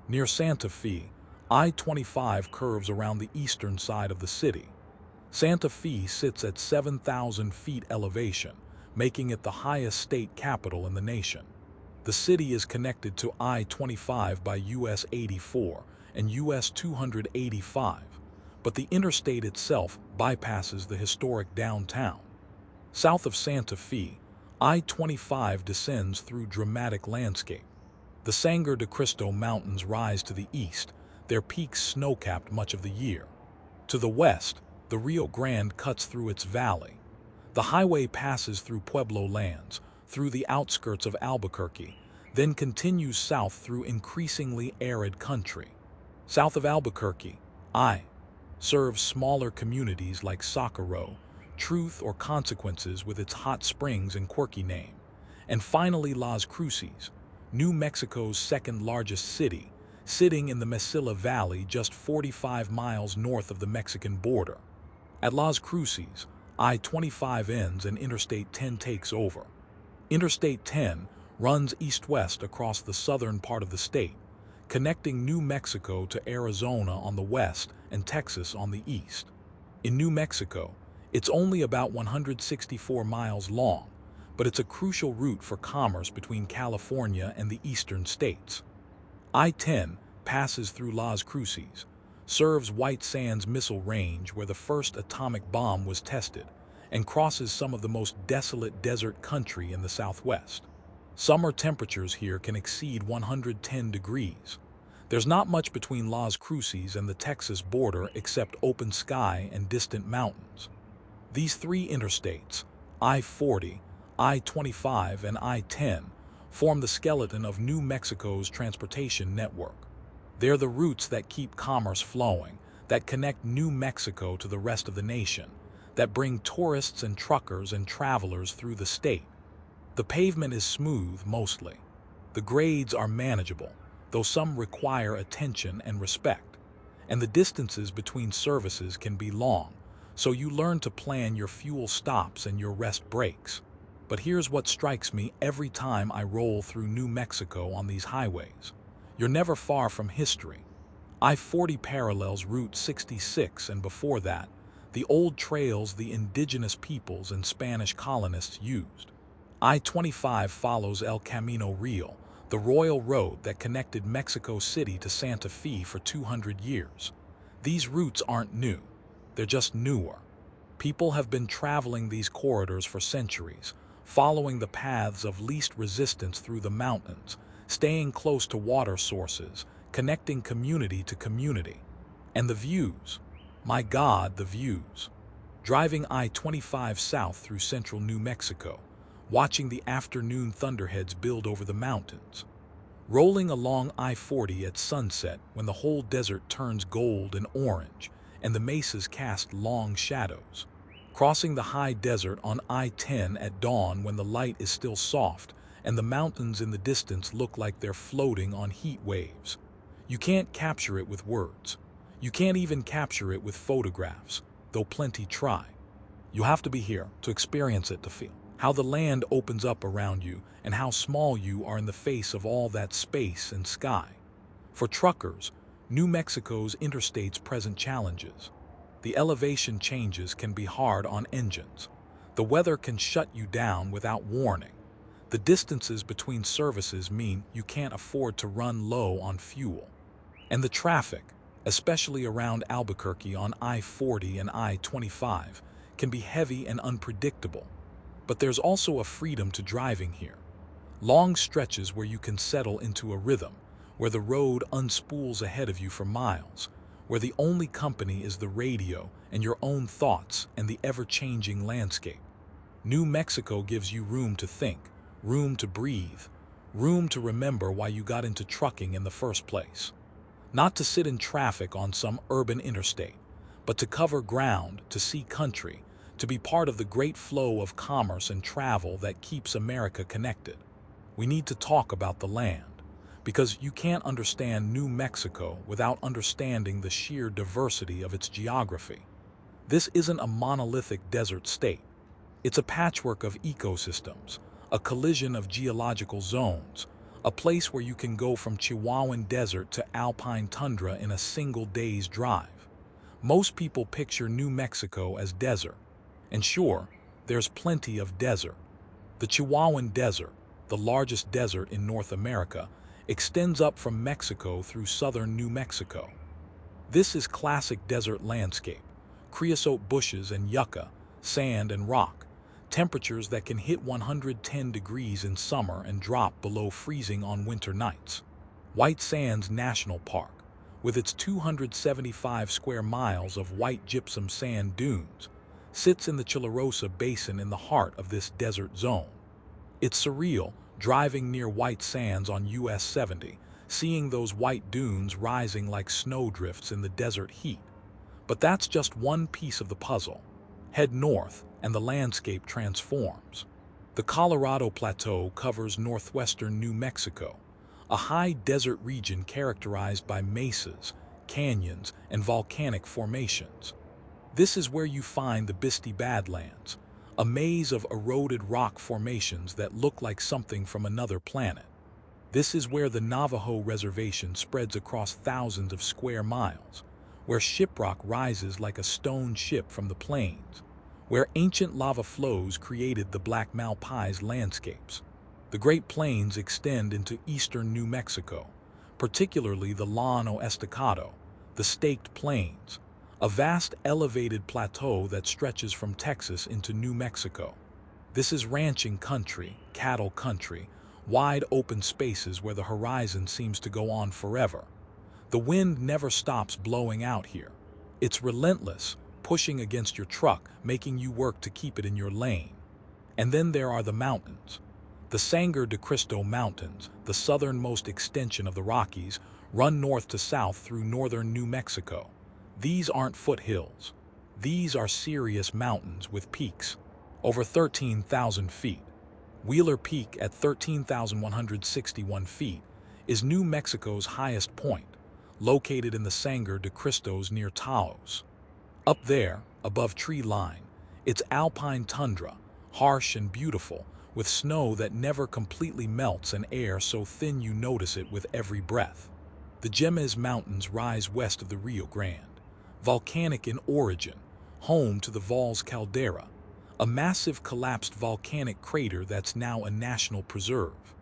Near Santa Fe, I-25 curves around the eastern side of the city. Santa Fe sits at 7,000 feet elevation, making it the highest state capital in the nation. The city is connected to I-25 by US 84 and US 285, but the interstate itself bypasses the historic downtown. South of Santa Fe, I-25 descends through dramatic landscape. The Sangre de Cristo Mountains rise to the east, their peaks snow-capped much of the year. To the west, the Rio Grande cuts through its valley. The highway passes through Pueblo lands, through the outskirts of Albuquerque, then continues south through increasingly arid country. South of Albuquerque, I serves smaller communities like Socorro, Truth or Consequences with its hot springs and quirky name. And finally Las Cruces, New Mexico's second largest city, sitting in the Mesilla Valley just 45 miles north of the Mexican border. At Las Cruces, I-25 ends and Interstate 10 takes over. Interstate 10 runs east-west across the southern part of the state, connecting New Mexico to Arizona on the west and Texas on the east. In New Mexico, it's only about 164 miles long, but it's a crucial route for commerce between California and the eastern states. I-10 passes through Las Cruces, serves White Sands Missile Range where the first atomic bomb was tested, and crosses some of the most desolate desert country in the southwest. Summer temperatures here can exceed 110 degrees. There's not much between Las Cruces and the Texas border except open sky and distant mountains. These three interstates, I-40, I-25, and I-10, form the skeleton of New Mexico's transportation network. They're the routes that keep commerce flowing, that connect New Mexico to the rest of the nation, that bring tourists and truckers and travelers through the state. The pavement is smooth mostly. The grades are manageable, though some require attention and respect. And the distances between services can be long, so you learn to plan your fuel stops and your rest breaks. But here's what strikes me every time I roll through New Mexico on these highways. You're never far from history. I-40 parallels Route 66 and before that, the old trails the indigenous peoples and Spanish colonists used. I-25 follows El Camino Real, the royal road that connected Mexico City to Santa Fe for 200 years. These routes aren't new, they're just newer. People have been traveling these corridors for centuries, following the paths of least resistance through the mountains, staying close to water sources, connecting community to community. And the views, my God, the views. Driving I-25 south through central New Mexico, watching the afternoon thunderheads build over the mountains. Rolling along I-40 at sunset when the whole desert turns gold and orange, and the mesas cast long shadows. Crossing the high desert on I-10 at dawn when the light is still soft, and the mountains in the distance look like they're floating on heat waves. You can't capture it with words. You can't even capture it with photographs, though plenty try. You have to be here to experience it, to feel how the land opens up around you and how small you are in the face of all that space and sky. For truckers, New Mexico's interstates present challenges. The elevation changes can be hard on engines. The weather can shut you down without warning. The distances between services mean you can't afford to run low on fuel. And the traffic, especially around Albuquerque on I-40 and I-25, can be heavy and unpredictable. But there's also a freedom to driving here. Long stretches where you can settle into a rhythm, where the road unspools ahead of you for miles, where the only company is the radio and your own thoughts and the ever-changing landscape. New Mexico gives you room to think, room to breathe, room to remember why you got into trucking in the first place. Not to sit in traffic on some urban interstate, but to cover ground, to see country, to be part of the great flow of commerce and travel that keeps America connected. We need to talk about the land, because you can't understand New Mexico without understanding the sheer diversity of its geography. This isn't a monolithic desert state. It's a patchwork of ecosystems, a collision of geological zones, a place where you can go from Chihuahuan Desert to alpine tundra in a single day's drive. Most people picture New Mexico as desert, and sure, there's plenty of desert. The Chihuahuan Desert, the largest desert in North America, extends up from Mexico through southern New Mexico. This is classic desert landscape: creosote bushes and yucca, sand and rock, temperatures that can hit 110 degrees in summer and drop below freezing on winter nights. White Sands National Park, with its 275 square miles of white gypsum sand dunes, sits in the Chilarosa Basin in the heart of this desert zone. It's surreal driving near White Sands on US 70, seeing those white dunes rising like snowdrifts in the desert heat. But that's just one piece of the puzzle. Head north, and the landscape transforms. The Colorado Plateau covers northwestern New Mexico, a high desert region characterized by mesas, canyons, and volcanic formations. This is where you find the Bisty Badlands, a maze of eroded rock formations that look like something from another planet. This is where the Navajo Reservation spreads across thousands of square miles, where shiprock rises like a stone ship from the plains, where ancient lava flows created the Black Malpais landscapes. The Great Plains extend into eastern New Mexico, particularly the Llano Estacado, the Staked Plains, a vast elevated plateau that stretches from Texas into New Mexico. This is ranching country, cattle country, wide open spaces where the horizon seems to go on forever. The wind never stops blowing out here. It's relentless, pushing against your truck, making you work to keep it in your lane. And then there are the mountains. The Sangre de Cristo Mountains, the southernmost extension of the Rockies, run north to south through northern New Mexico. These aren't foothills. These are serious mountains with peaks, over 13,000 feet. Wheeler Peak at 13,161 feet is New Mexico's highest point, located in the Sangre de Cristos near Taos. Up there, above tree line, it's alpine tundra, harsh and beautiful, with snow that never completely melts and air so thin you notice it with every breath. The Jemez Mountains rise west of the Rio Grande, volcanic in origin, home to the Valles Caldera, a massive collapsed volcanic crater that's now a national preserve.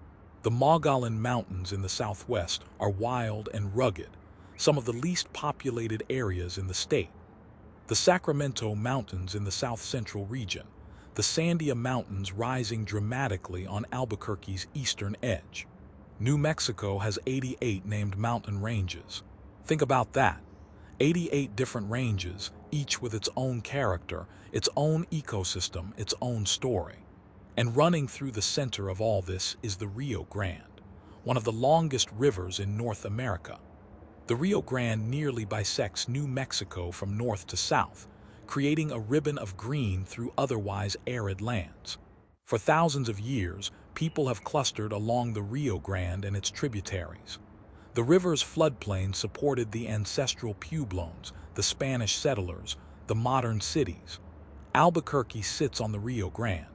The Mogollon Mountains in the southwest are wild and rugged, some of the least populated areas in the state. The Sacramento Mountains in the south-central region, the Sandia Mountains rising dramatically on Albuquerque's eastern edge. New Mexico has 88 named mountain ranges. Think about that. 88 different ranges, each with its own character, its own ecosystem, its own story. And running through the center of all this is the Rio Grande, one of the longest rivers in North America. The Rio Grande nearly bisects New Mexico from north to south, creating a ribbon of green through otherwise arid lands. For thousands of years, people have clustered along the Rio Grande and its tributaries. The river's floodplain supported the ancestral pueblos, the Spanish settlers, the modern cities. Albuquerque sits on the Rio Grande.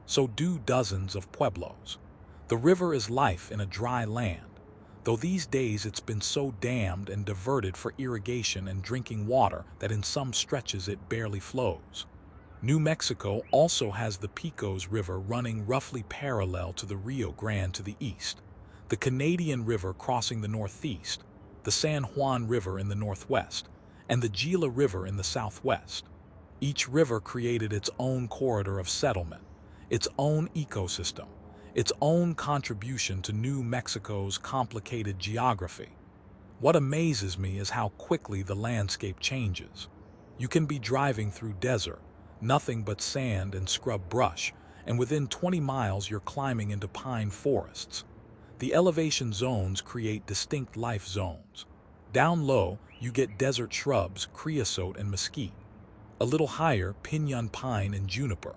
So do dozens of pueblos. The river is life in a dry land, though these days it's been so dammed and diverted for irrigation and drinking water that in some stretches it barely flows. New Mexico also has the Pecos River running roughly parallel to the Rio Grande to the east, the Canadian River crossing the northeast, the San Juan River in the northwest, and the Gila River in the southwest. Each river created its own corridor of settlement, its own ecosystem, its own contribution to New Mexico's complicated geography. What amazes me is how quickly the landscape changes. You can be driving through desert, nothing but sand and scrub brush, and within 20 miles you're climbing into pine forests. The elevation zones create distinct life zones. Down low, you get desert shrubs, creosote and mesquite. A little higher, piñon pine and juniper.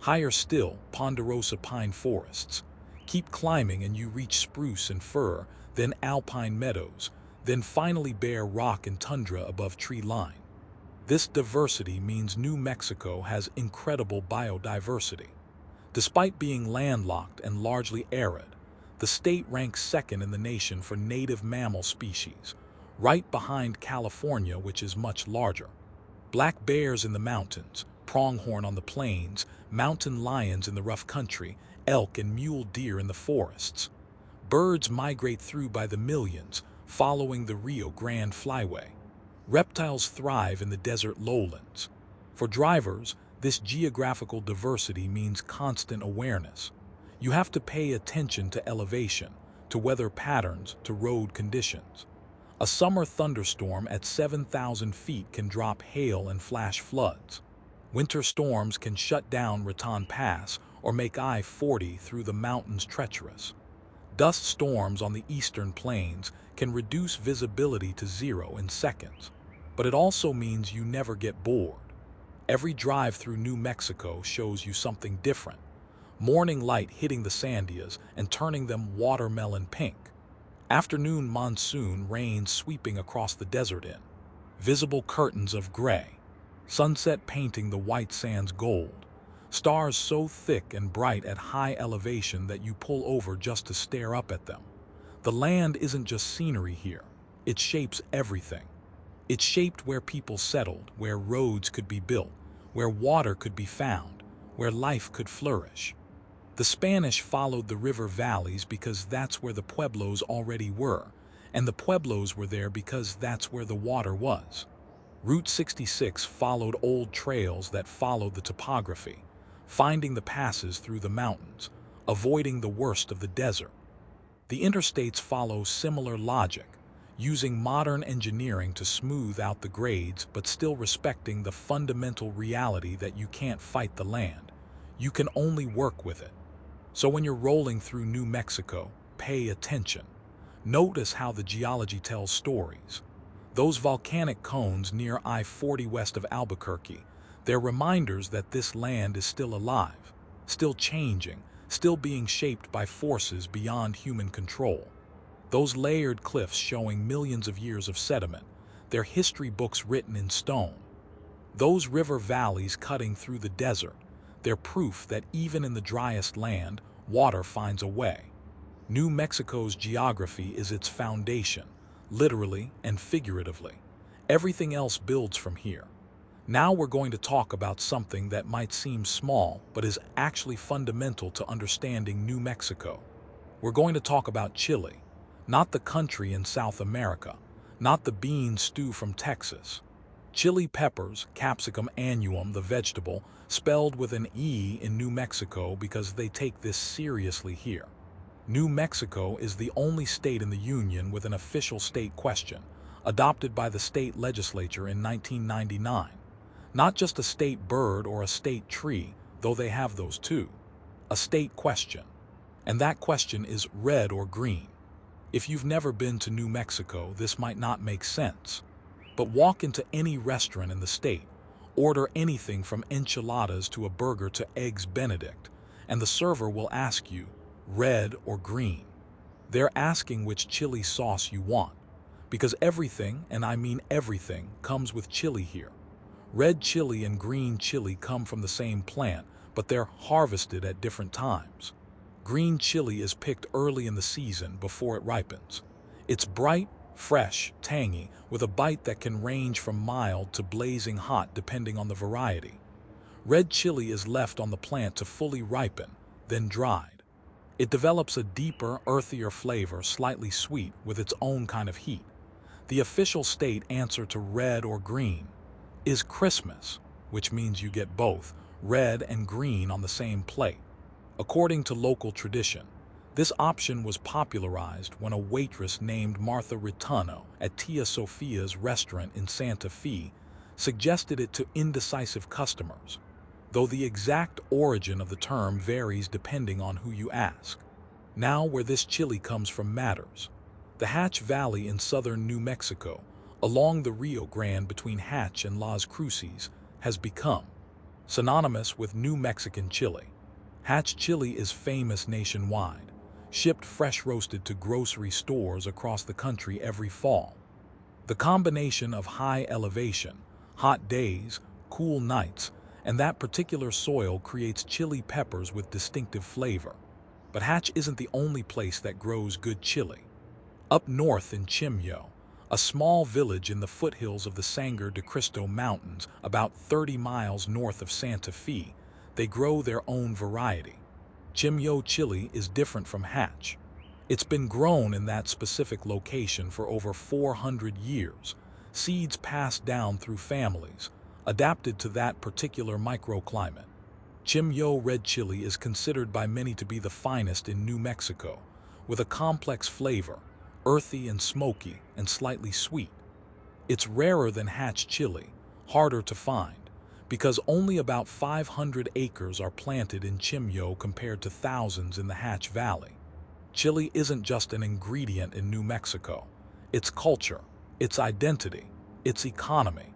Higher still, ponderosa pine forests. Keep climbing and you reach spruce and fir, then alpine meadows, then finally bare rock and tundra above tree line. This diversity means New Mexico has incredible biodiversity. Despite being landlocked and largely arid, the state ranks second in the nation for native mammal species, right behind California, which is much larger. Black bears in the mountains, pronghorn on the plains, mountain lions in the rough country, elk and mule deer in the forests. Birds migrate through by the millions, following the Rio Grande Flyway. Reptiles thrive in the desert lowlands. For drivers, this geographical diversity means constant awareness. You have to pay attention to elevation, to weather patterns, to road conditions. A summer thunderstorm at 7,000 feet can drop hail and flash floods. Winter storms can shut down Raton Pass or make I-40 through the mountains treacherous. Dust storms on the eastern plains can reduce visibility to zero in seconds, but it also means you never get bored. Every drive through New Mexico shows you something different. Morning light hitting the sandias and turning them watermelon pink. Afternoon monsoon rain sweeping across the desert in visible curtains of gray. Sunset painting the white sands gold. Stars so thick and bright at high elevation that you pull over just to stare up at them. The land isn't just scenery here. It shapes everything. It shaped where people settled, where roads could be built, where water could be found, where life could flourish. The Spanish followed the river valleys because that's where the pueblos already were, and the pueblos were there because that's where the water was. Route 66 followed old trails that followed the topography, finding the passes through the mountains, avoiding the worst of the desert. The interstates follow similar logic, using modern engineering to smooth out the grades but still respecting the fundamental reality that you can't fight the land. You can only work with it. So when you're rolling through New Mexico, pay attention. Notice how the geology tells stories. Those volcanic cones near I-40 west of Albuquerque, they're reminders that this land is still alive, still changing, still being shaped by forces beyond human control. Those layered cliffs showing millions of years of sediment, they're history books written in stone. Those river valleys cutting through the desert, they're proof that even in the driest land, water finds a way. New Mexico's geography is its foundation, literally and figuratively. Everything else builds from here. Now we're going to talk about something that might seem small, but is actually fundamental to understanding New Mexico. We're going to talk about chile, not the country in South America, not the bean stew from Texas. Chili peppers, Capsicum annuum, the vegetable, spelled with an E in New Mexico because they take this seriously here. New Mexico is the only state in the Union with an official state question, adopted by the state legislature in 1999. Not just a state bird or a state tree, though they have those too. A state question. And that question is red or green. If you've never been to New Mexico, this might not make sense. But walk into any restaurant in the state, order anything from enchiladas to a burger to eggs Benedict, and the server will ask you, red or green. They're asking which chili sauce you want, because everything, and I mean everything, comes with chili here. Red chili and green chili come from the same plant, but they're harvested at different times. Green chili is picked early in the season before it ripens. It's bright, fresh, tangy, with a bite that can range from mild to blazing hot depending on the variety. Red chili is left on the plant to fully ripen, then dried. It develops a deeper, earthier flavor, slightly sweet, with its own kind of heat. The official state answer to red or green is Christmas, which means you get both, red and green on the same plate. According to local tradition, this option was popularized when a waitress named Martha Ritono at Tia Sophia's restaurant in Santa Fe suggested it to indecisive customers, though the exact origin of the term varies depending on who you ask. Now where this chili comes from matters. The Hatch Valley in southern New Mexico, along the Rio Grande between Hatch and Las Cruces, has become synonymous with New Mexican chili. Hatch chili is famous nationwide. shipped fresh roasted to grocery stores across the country every fall. The combination of high elevation, hot days, cool nights, and that particular soil creates chili peppers with distinctive flavor. But Hatch isn't the only place that grows good chili. Up north in Chihuahuan, a small village in the foothills of the Sangre de Cristo Mountains, about 30 miles north of Santa Fe, they grow their own variety. Chihuahuan chili is different from Hatch. It's been grown in that specific location for over 400 years, seeds passed down through families, adapted to that particular microclimate. Chihuahuan red chili is considered by many to be the finest in New Mexico, with a complex flavor, earthy and smoky and slightly sweet. It's rarer than Hatch chili, harder to find, because only about 500 acres are planted in Chihuahuan compared to thousands in the Hatch Valley. Chili isn't just an ingredient in New Mexico. It's culture, its identity, its economy.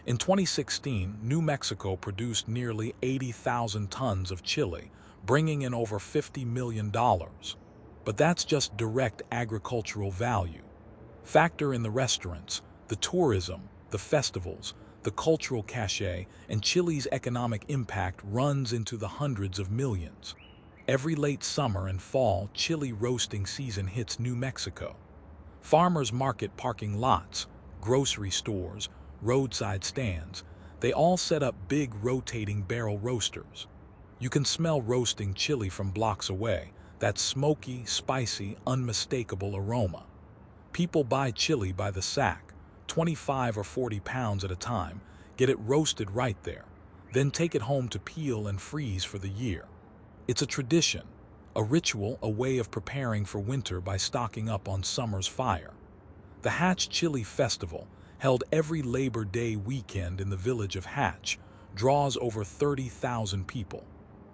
In 2016, New Mexico produced nearly 80,000 tons of chili, bringing in over $50 million. But that's just direct agricultural value. Factor in the restaurants, the tourism, the festivals, the cultural cachet, and Chile's economic impact runs into the hundreds of millions. Every late summer and fall, chili roasting season hits New Mexico. Farmers market parking lots, grocery stores, roadside stands, they all set up big rotating barrel roasters. You can smell roasting chili from blocks away, that smoky, spicy, unmistakable aroma. People buy chili by the sack, 25 or 40 pounds at a time, get it roasted right there, then take it home to peel and freeze for the year. It's a tradition, a ritual, a way of preparing for winter by stocking up on summer's fire. The Hatch Chili Festival, held every Labor Day weekend in the village of Hatch, draws over 30,000 people.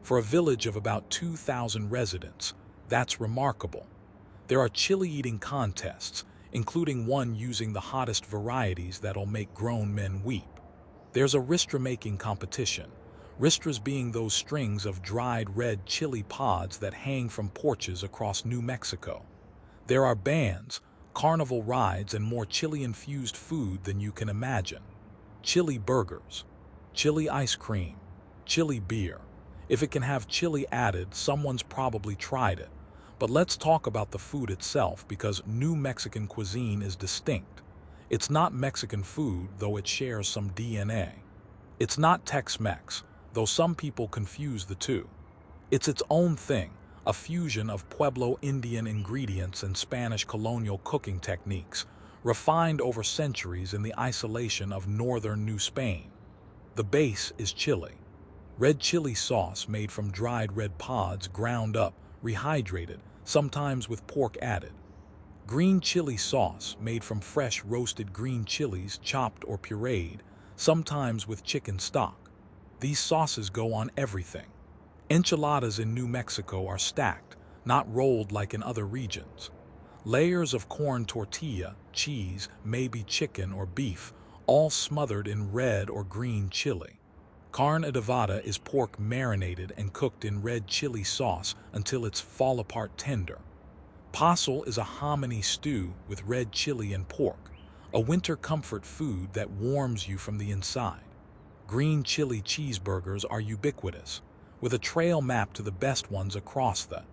For a village of about 2,000 residents, that's remarkable. There are chili-eating contests, including one using the hottest varieties that'll make grown men weep. There's a ristra-making competition, ristras being those strings of dried red chili pods that hang from porches across New Mexico. There are bands, carnival rides, and more chili-infused food than you can imagine. Chili burgers, chili ice cream, chili beer. If it can have chili added, someone's probably tried it. But let's talk about the food itself, because New Mexican cuisine is distinct. It's not Mexican food, though it shares some DNA. It's not Tex-Mex, though some people confuse the two. It's its own thing, a fusion of Pueblo Indian ingredients and Spanish colonial cooking techniques, refined over centuries in the isolation of northern New Spain. The base is chili. Red chili sauce made from dried red pods ground up, rehydrated, sometimes with pork added. Green chili sauce made from fresh roasted green chilies chopped or pureed, sometimes with chicken stock. These sauces go on everything. Enchiladas in New Mexico are stacked, not rolled like in other regions. Layers of corn tortilla, cheese, maybe chicken or beef, all smothered in red or green chili. Carne adobada is pork marinated and cooked in red chili sauce until it's fall-apart tender. Pozole is a hominy stew with red chili and pork, a winter comfort food that warms you from the inside. Green chili cheeseburgers are ubiquitous, with a trail map to the best ones across the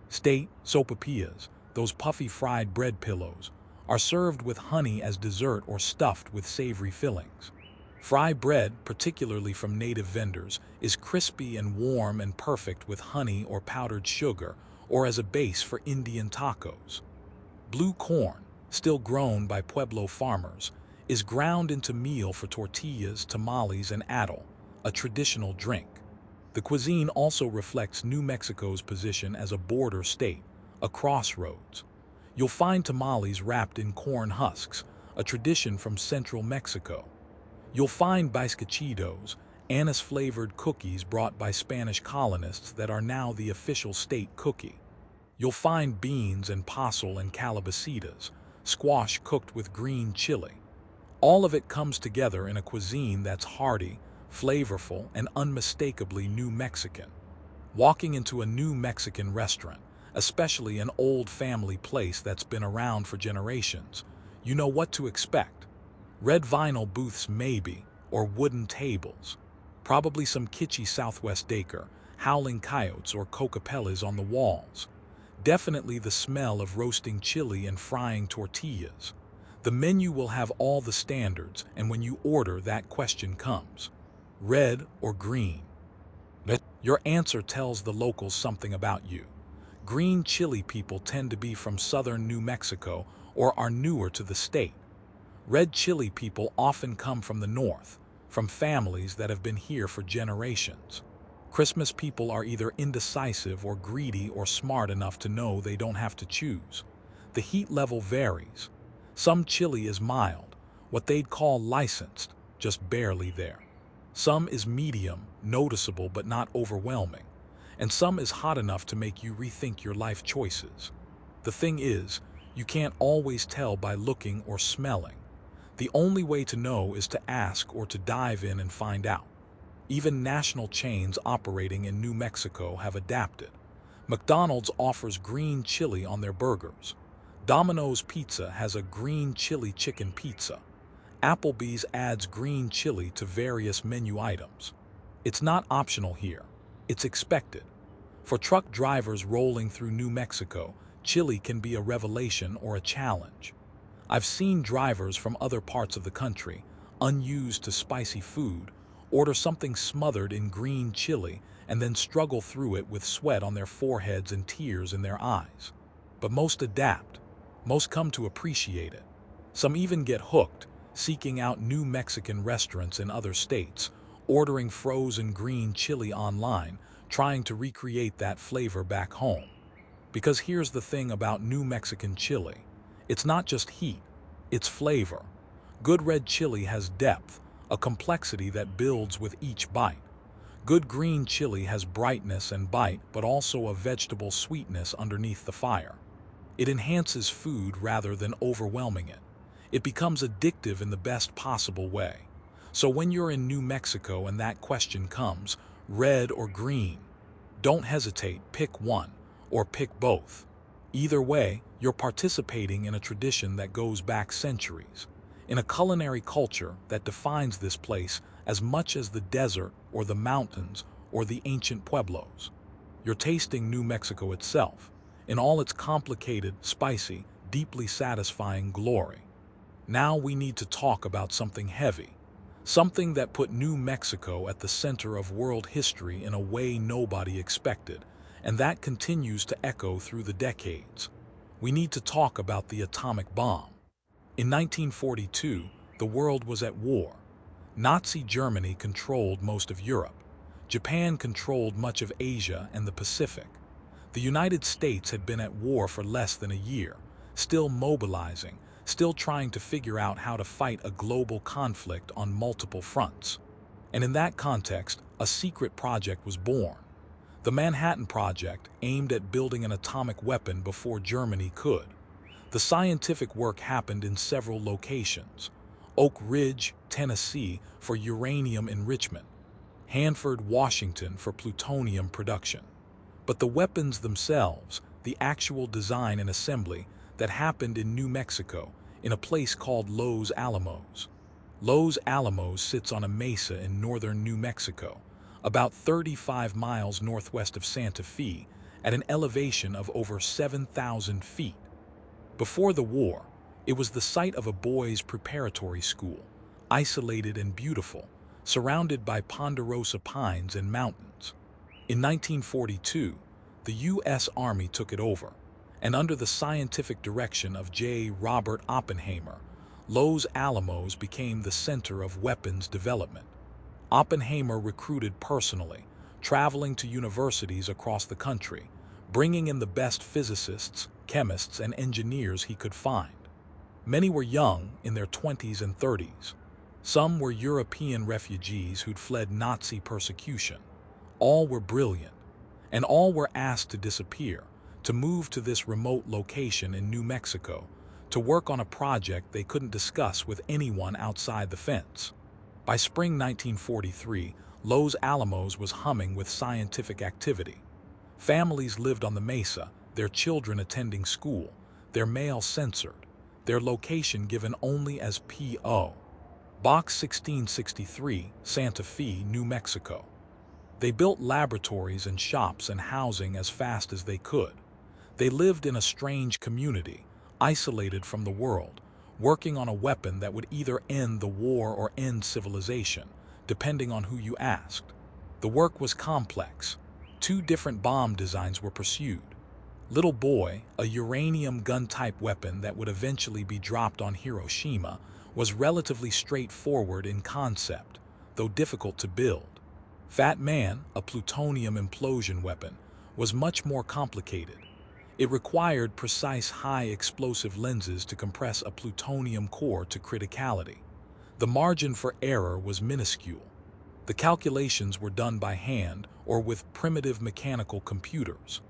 state. Sopapillas, those puffy fried bread pillows, are served with honey as dessert or stuffed with savory fillings. Fry bread, particularly from native vendors, is crispy and warm and perfect with honey or powdered sugar, or as a base for Indian tacos. Blue corn, still grown by Pueblo farmers, is ground into meal for tortillas, tamales, and atole, a traditional drink. The cuisine also reflects New Mexico's position as a border state, a crossroads. You'll find tamales wrapped in corn husks, a tradition from central Mexico. You'll find bizcochitos, anise-flavored cookies brought by Spanish colonists that are now the official state cookie. You'll find beans and pozole and calabacitas, squash cooked with green chili. All of it comes together in a cuisine that's hearty, flavorful, and unmistakably New Mexican. Walking into a New Mexican restaurant, especially an old family place that's been around for generations, you know what to expect. Red vinyl booths maybe, or wooden tables. Probably some kitschy Southwest decor, howling coyotes or cocopellas on the walls. Definitely the smell of roasting chili and frying tortillas. The menu will have all the standards, and when you order, that question comes. Red or green? Your answer tells the locals something about you. Green chili people tend to be from southern New Mexico or are newer to the state. Red chili people often come from the north, from families that have been here for generations. Christmas people are either indecisive or greedy or smart enough to know they don't have to choose. The heat level varies. Some chili is mild, what they'd call licensed, just barely there. Some is medium, noticeable but not overwhelming. And some is hot enough to make you rethink your life choices. The thing is, you can't always tell by looking or smelling. The only way to know is to ask or to dive in and find out. Even national chains operating in New Mexico have adapted. McDonald's offers green chili on their burgers. Domino's Pizza has a green chili chicken pizza. Applebee's adds green chili to various menu items. It's not optional here. It's expected. For truck drivers rolling through New Mexico, chili can be a revelation or a challenge. I've seen drivers from other parts of the country, unused to spicy food, order something smothered in green chili and then struggle through it with sweat on their foreheads and tears in their eyes. But most adapt. Most come to appreciate it. Some even get hooked, seeking out new Mexican restaurants in other states, ordering frozen green chili online, trying to recreate that flavor back home. Because here's the thing about New Mexican chili. It's not just heat, it's flavor. Good red chili has depth, a complexity that builds with each bite. Good green chili has brightness and bite, but also a vegetable sweetness underneath the fire. It enhances food rather than overwhelming it. It becomes addictive in the best possible way. So when you're in New Mexico and that question comes, red or green, don't hesitate, pick one, or pick both. Either way, you're participating in a tradition that goes back centuries, in a culinary culture that defines this place as much as the desert or the mountains or the ancient pueblos. You're tasting New Mexico itself, in all its complicated, spicy, deeply satisfying glory. Now we need to talk about something heavy, something that put New Mexico at the center of world history in a way nobody expected, and that continues to echo through the decades. We need to talk about the atomic bomb. In 1942, the world was at war. Nazi Germany controlled most of Europe. Japan controlled much of Asia and the Pacific. The United States had been at war for less than a year, still mobilizing, still trying to figure out how to fight a global conflict on multiple fronts. And in that context, a secret project was born. The Manhattan Project aimed at building an atomic weapon before Germany could. The scientific work happened in several locations: Oak Ridge, Tennessee, for uranium enrichment; Hanford, Washington, for plutonium production. But the weapons themselves, the actual design and assembly, that happened in New Mexico, in a place called Los Alamos. Los Alamos sits on a mesa in northern New Mexico, about 35 miles northwest of Santa Fe, at an elevation of over 7,000 feet. Before the war, it was the site of a boys' preparatory school, isolated and beautiful, surrounded by ponderosa pines and mountains. In 1942, the U.S. Army took it over, and under the scientific direction of J. Robert Oppenheimer, Los Alamos became the center of weapons development. Oppenheimer recruited personally, traveling to universities across the country, bringing in the best physicists, chemists, and engineers he could find. Many were young, in their 20s and 30s. Some were European refugees who'd fled Nazi persecution. All were brilliant, and all were asked to disappear, to move to this remote location in New Mexico, to work on a project they couldn't discuss with anyone outside the fence. By spring 1943, Los Alamos was humming with scientific activity. Families lived on the mesa, their children attending school, their mail censored, their location given only as P.O. Box 1663, Santa Fe, New Mexico. They built laboratories and shops and housing as fast as they could. They lived in a strange community, isolated from the world, working on a weapon that would either end the war or end civilization, depending on who you asked. The work was complex. 2 different bomb designs were pursued. Little Boy, a uranium gun-type weapon that would eventually be dropped on Hiroshima, was relatively straightforward in concept, though difficult to build. Fat Man, a plutonium implosion weapon, was much more complicated. It required precise high-explosive lenses to compress a plutonium core to criticality. The margin for error was minuscule. The calculations were done by hand or with primitive mechanical computers.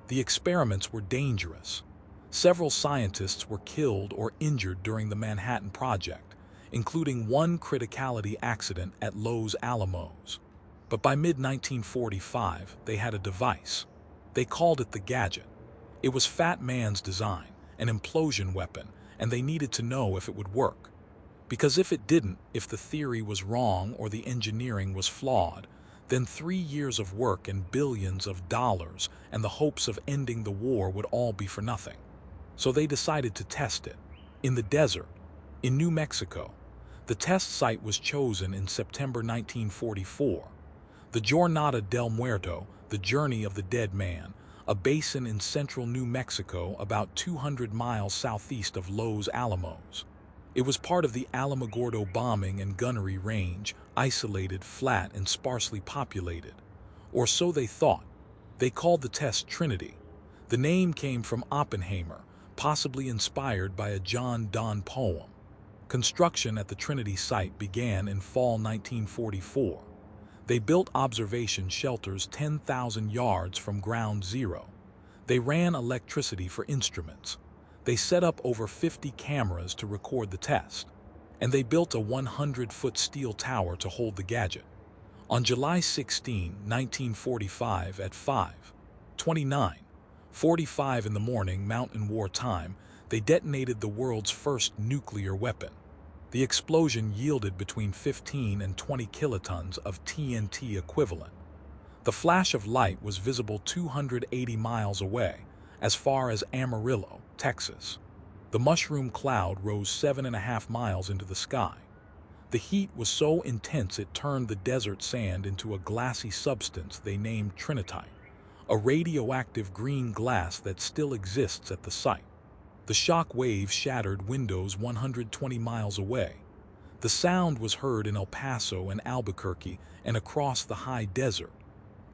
The experiments were dangerous. Several scientists were killed or injured during the Manhattan Project, including one criticality accident at Los Alamos. But by mid-1945, they had a device. They called it the Gadget. It was Fat Man's design, an implosion weapon, and they needed to know if it would work. Because if it didn't, if the theory was wrong or the engineering was flawed, then 3 years of work and billions of dollars and the hopes of ending the war would all be for nothing. So they decided to test it. In the desert, in New Mexico. The test site was chosen in September 1944. The Jornada del Muerto, the Journey of the Dead Man, a basin in central New Mexico about 200 miles southeast of Los Alamos. It was part of the Alamogordo bombing and gunnery range, isolated, flat, and sparsely populated. Or so they thought. They called the test Trinity. The name came from Oppenheimer, possibly inspired by a John Donne poem. Construction at the Trinity site began in fall 1944. They built observation shelters 10,000 yards from ground zero. They ran electricity for instruments. They set up over 50 cameras to record the test. And they built a 100-foot steel tower to hold the Gadget. On July 16, 1945 at 5:29:45 in the morning Mountain War time, they detonated the world's first nuclear weapon. The explosion yielded between 15 and 20 kilotons of TNT equivalent. The flash of light was visible 280 miles away, as far as Amarillo, Texas. The mushroom cloud rose 7.5 miles into the sky. The heat was so intense it turned the desert sand into a glassy substance they named trinitite, a radioactive green glass that still exists at the site. The shock waves shattered windows 120 miles away. The sound was heard in El Paso and Albuquerque and across the high desert.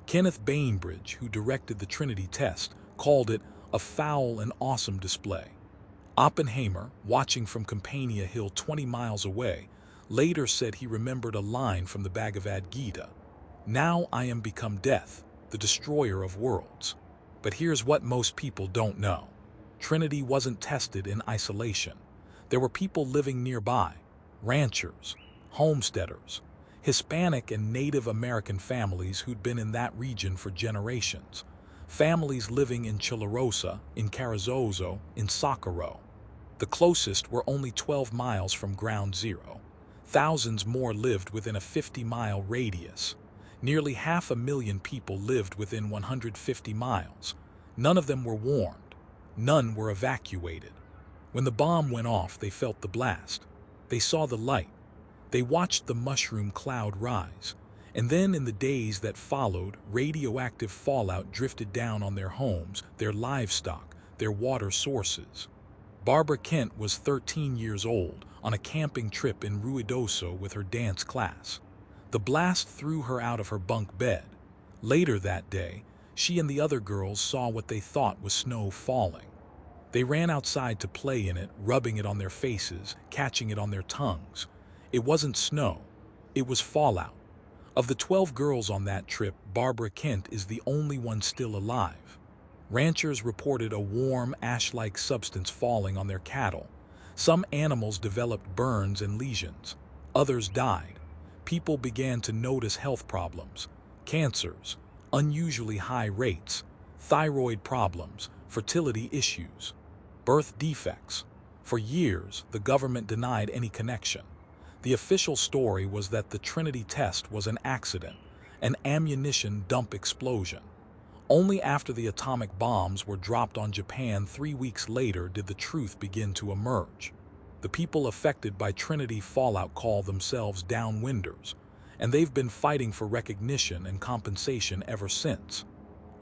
Kenneth Bainbridge, who directed the Trinity test, called it a foul and awesome display. Oppenheimer, watching from Campania Hill 20 miles away, later said he remembered a line from the Bhagavad Gita. "Now I am become death, the destroyer of worlds." But here's what most people don't know. Trinity wasn't tested in isolation. There were people living nearby, ranchers, homesteaders, Hispanic and Native American families who'd been in that region for generations, families living in Chilarosa, in Carrizozo, in Socorro. The closest were only 12 miles from ground zero. Thousands more lived within a 50-mile radius. Nearly 500,000 people lived within 150 miles. None of them were warned. None were evacuated. When the bomb went off, they felt the blast. They saw the light. They watched the mushroom cloud rise. And then in the days that followed, radioactive fallout drifted down on their homes, their livestock, their water sources. Barbara Kent was 13 years old on a camping trip in Ruidoso with her dance class. The blast threw her out of her bunk bed. Later that day, she and the other girls saw what they thought was snow falling. They ran outside to play in it, rubbing it on their faces, catching it on their tongues. It wasn't snow. It was fallout. Of the 12 girls on that trip, Barbara Kent is the only one still alive. Ranchers reported a warm, ash-like substance falling on their cattle. Some animals developed burns and lesions. Others died. People began to notice health problems, cancers, unusually high rates. thyroid problems, fertility issues, birth defects. For years, the government denied any connection. The official story was that the Trinity test was an accident, an ammunition dump explosion. Only after the atomic bombs were dropped on Japan 3 weeks later did the truth begin to emerge. The people affected by Trinity fallout call themselves downwinders, and they've been fighting for recognition and compensation ever since.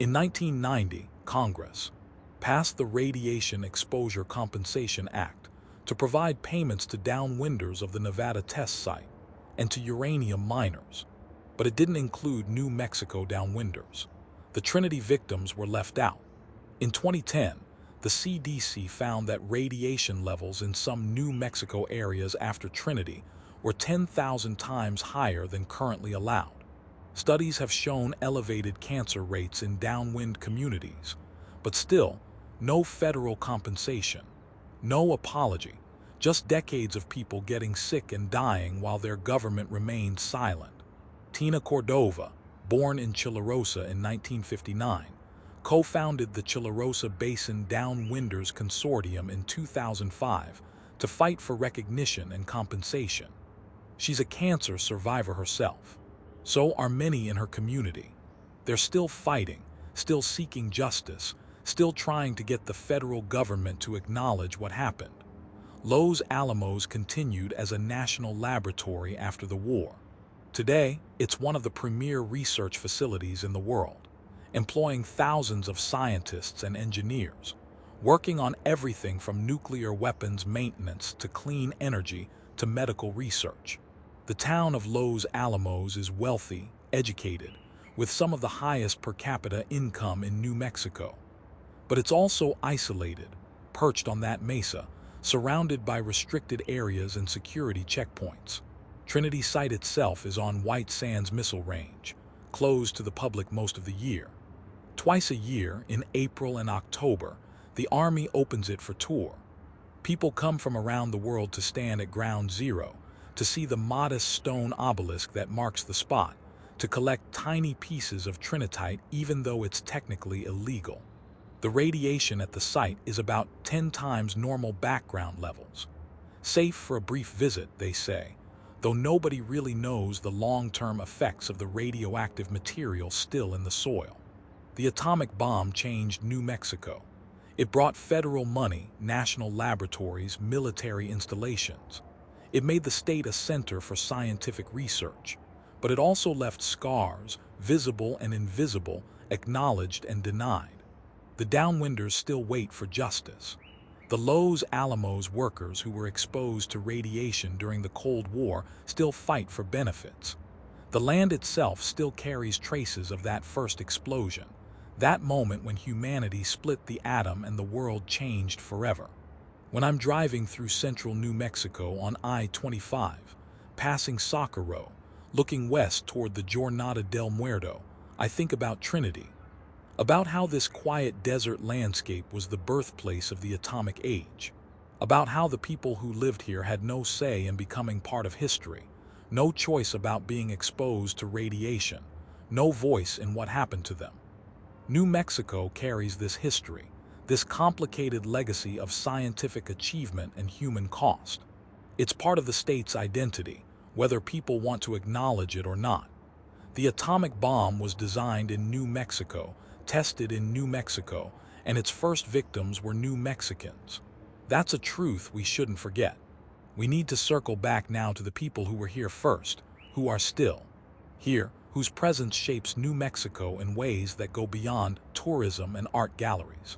In 1990, Congress passed the Radiation Exposure Compensation Act to provide payments to downwinders of the Nevada test site and to uranium miners, but it didn't include New Mexico downwinders. The Trinity victims were left out. In 2010, the CDC found that radiation levels in some New Mexico areas after Trinity were 10,000 times higher than currently allowed. Studies have shown elevated cancer rates in downwind communities, but still, no federal compensation, no apology, just decades of people getting sick and dying while their government remained silent. Tina Cordova, born in Chihuahuan in 1959, co-founded the Chihuahuan Basin Downwinders Consortium in 2005 to fight for recognition and compensation. She's a cancer survivor herself. So are many in her community. They're still fighting, still seeking justice, still trying to get the federal government to acknowledge what happened. Los Alamos continued as a national laboratory after the war. Today, it's one of the premier research facilities in the world, employing thousands of scientists and engineers, working on everything from nuclear weapons maintenance to clean energy to medical research. The town of Los Alamos is wealthy, educated, with some of the highest per capita income in New Mexico. But it's also isolated, perched on that mesa, surrounded by restricted areas and security checkpoints. Trinity site itself is on White Sands Missile Range, closed to the public most of the year. Twice a year, in April and October, the Army opens it for tour. People come from around the world to stand at Ground Zero, to see the modest stone obelisk that marks the spot, to collect tiny pieces of trinitite even though it's technically illegal. The radiation at the site is about 10 times normal background levels. Safe for a brief visit, they say, though nobody really knows the long-term effects of the radioactive material still in the soil. The atomic bomb changed New Mexico. It brought federal money, national laboratories, military installations. It made the state a center for scientific research, but it also left scars, visible and invisible, acknowledged and denied. The downwinders still wait for justice. The Los Alamos workers who were exposed to radiation during the Cold War still fight for benefits. The land itself still carries traces of that first explosion, that moment when humanity split the atom and the world changed forever. When I'm driving through central New Mexico on I-25, passing Socorro, looking west toward the Jornada del Muerto, I think about Trinity, about how this quiet desert landscape was the birthplace of the atomic age, about how the people who lived here had no say in becoming part of history, no choice about being exposed to radiation, no voice in what happened to them. New Mexico carries this history, this complicated legacy of scientific achievement and human cost. It's part of the state's identity, whether people want to acknowledge it or not. The atomic bomb was designed in New Mexico, tested in New Mexico, and its first victims were New Mexicans. That's a truth we shouldn't forget. We need to circle back now to the people who were here first, who are still here, whose presence shapes New Mexico in ways that go beyond tourism and art galleries.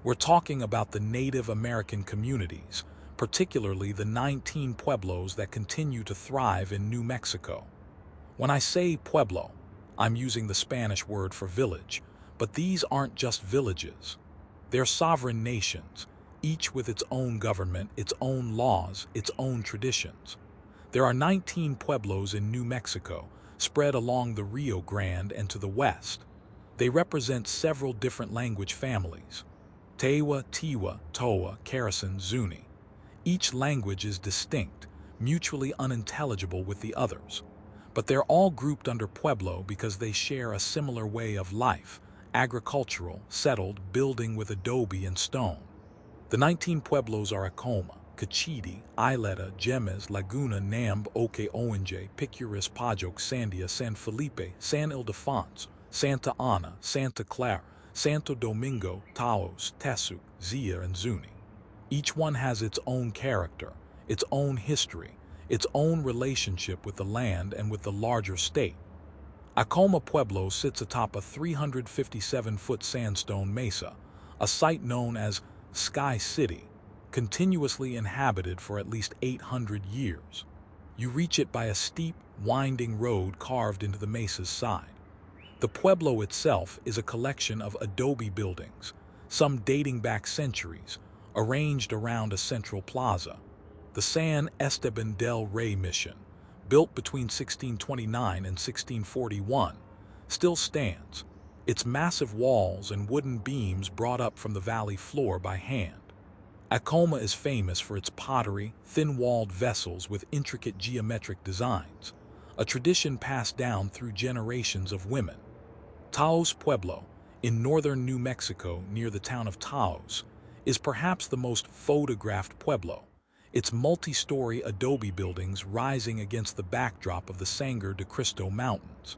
We're talking about the Native American communities, particularly the 19 pueblos that continue to thrive in New Mexico. When I say pueblo, I'm using the Spanish word for village, but these aren't just villages. They're sovereign nations, each with its own government, its own laws, its own traditions. There are 19 pueblos in New Mexico, spread along the Rio Grande and to the west. They represent several different language families: Tewa, Tiwa, Towa, Karasan, Zuni. Each language is distinct, mutually unintelligible with the others, but they're all grouped under pueblo because they share a similar way of life, agricultural, settled, building with adobe and stone. The 19 pueblos are Acoma, Cachiti, Isleta, Gemes, Laguna, Namb, Oque, Oenje, Picuris, Pajoc, Sandia, San Felipe, San Ildefonso, Santa Ana, Santa Clara, Santo Domingo, Taos, Tesuc, Zia, and Zuni. Each one has its own character, its own history, its own relationship with the land and with the larger state. Acoma Pueblo sits atop a 357-foot sandstone mesa, a site known as Sky City, continuously inhabited for at least 800 years. You reach it by a steep, winding road carved into the mesa's side. The pueblo itself is a collection of adobe buildings, some dating back centuries, arranged around a central plaza. The San Esteban del Rey mission, built between 1629 and 1641, still stands, its massive walls and wooden beams brought up from the valley floor by hand. Acoma is famous for its pottery, thin-walled vessels with intricate geometric designs, a tradition passed down through generations of women. Taos Pueblo, in northern New Mexico near the town of Taos, is perhaps the most photographed pueblo, its multi-story adobe buildings rising against the backdrop of the Sangre de Cristo Mountains.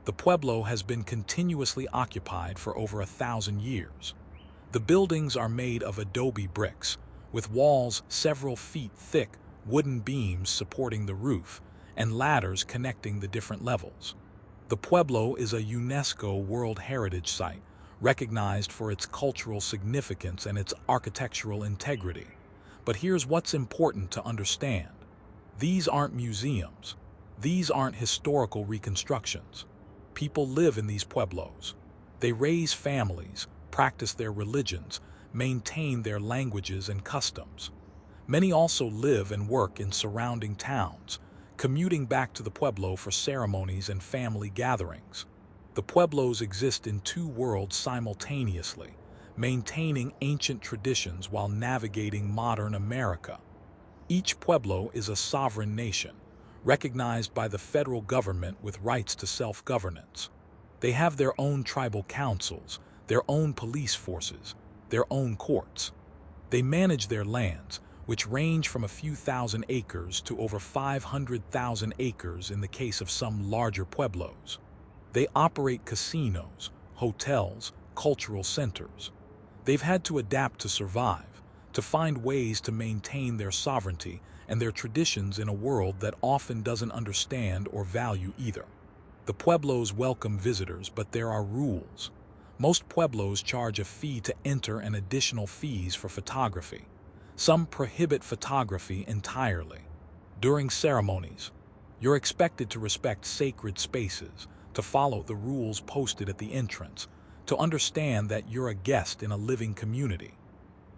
The pueblo has been continuously occupied for over 1,000 years. The buildings are made of adobe bricks, with walls several feet thick, wooden beams supporting the roof, and ladders connecting the different levels. The pueblo is a UNESCO World Heritage Site, recognized for its cultural significance and its architectural integrity. But here's what's important to understand. These aren't museums. These aren't historical reconstructions. People live in these pueblos. They raise families, practice their religions, maintain their languages and customs. Many also live and work in surrounding towns, commuting back to the pueblo for ceremonies and family gatherings. The pueblos exist in two worlds simultaneously, maintaining ancient traditions while navigating modern America. Each pueblo is a sovereign nation, recognized by the federal government with rights to self-governance. They have their own tribal councils, their own police forces, their own courts. They manage their lands, which range from a few thousand acres to over 500,000 acres in the case of some larger pueblos. They operate casinos, hotels, cultural centers. They've had to adapt to survive, to find ways to maintain their sovereignty and their traditions in a world that often doesn't understand or value either. The pueblos welcome visitors, but there are rules. Most pueblos charge a fee to enter and additional fees for photography. Some prohibit photography entirely. During ceremonies, you're expected to respect sacred spaces, to follow the rules posted at the entrance, to understand that you're a guest in a living community.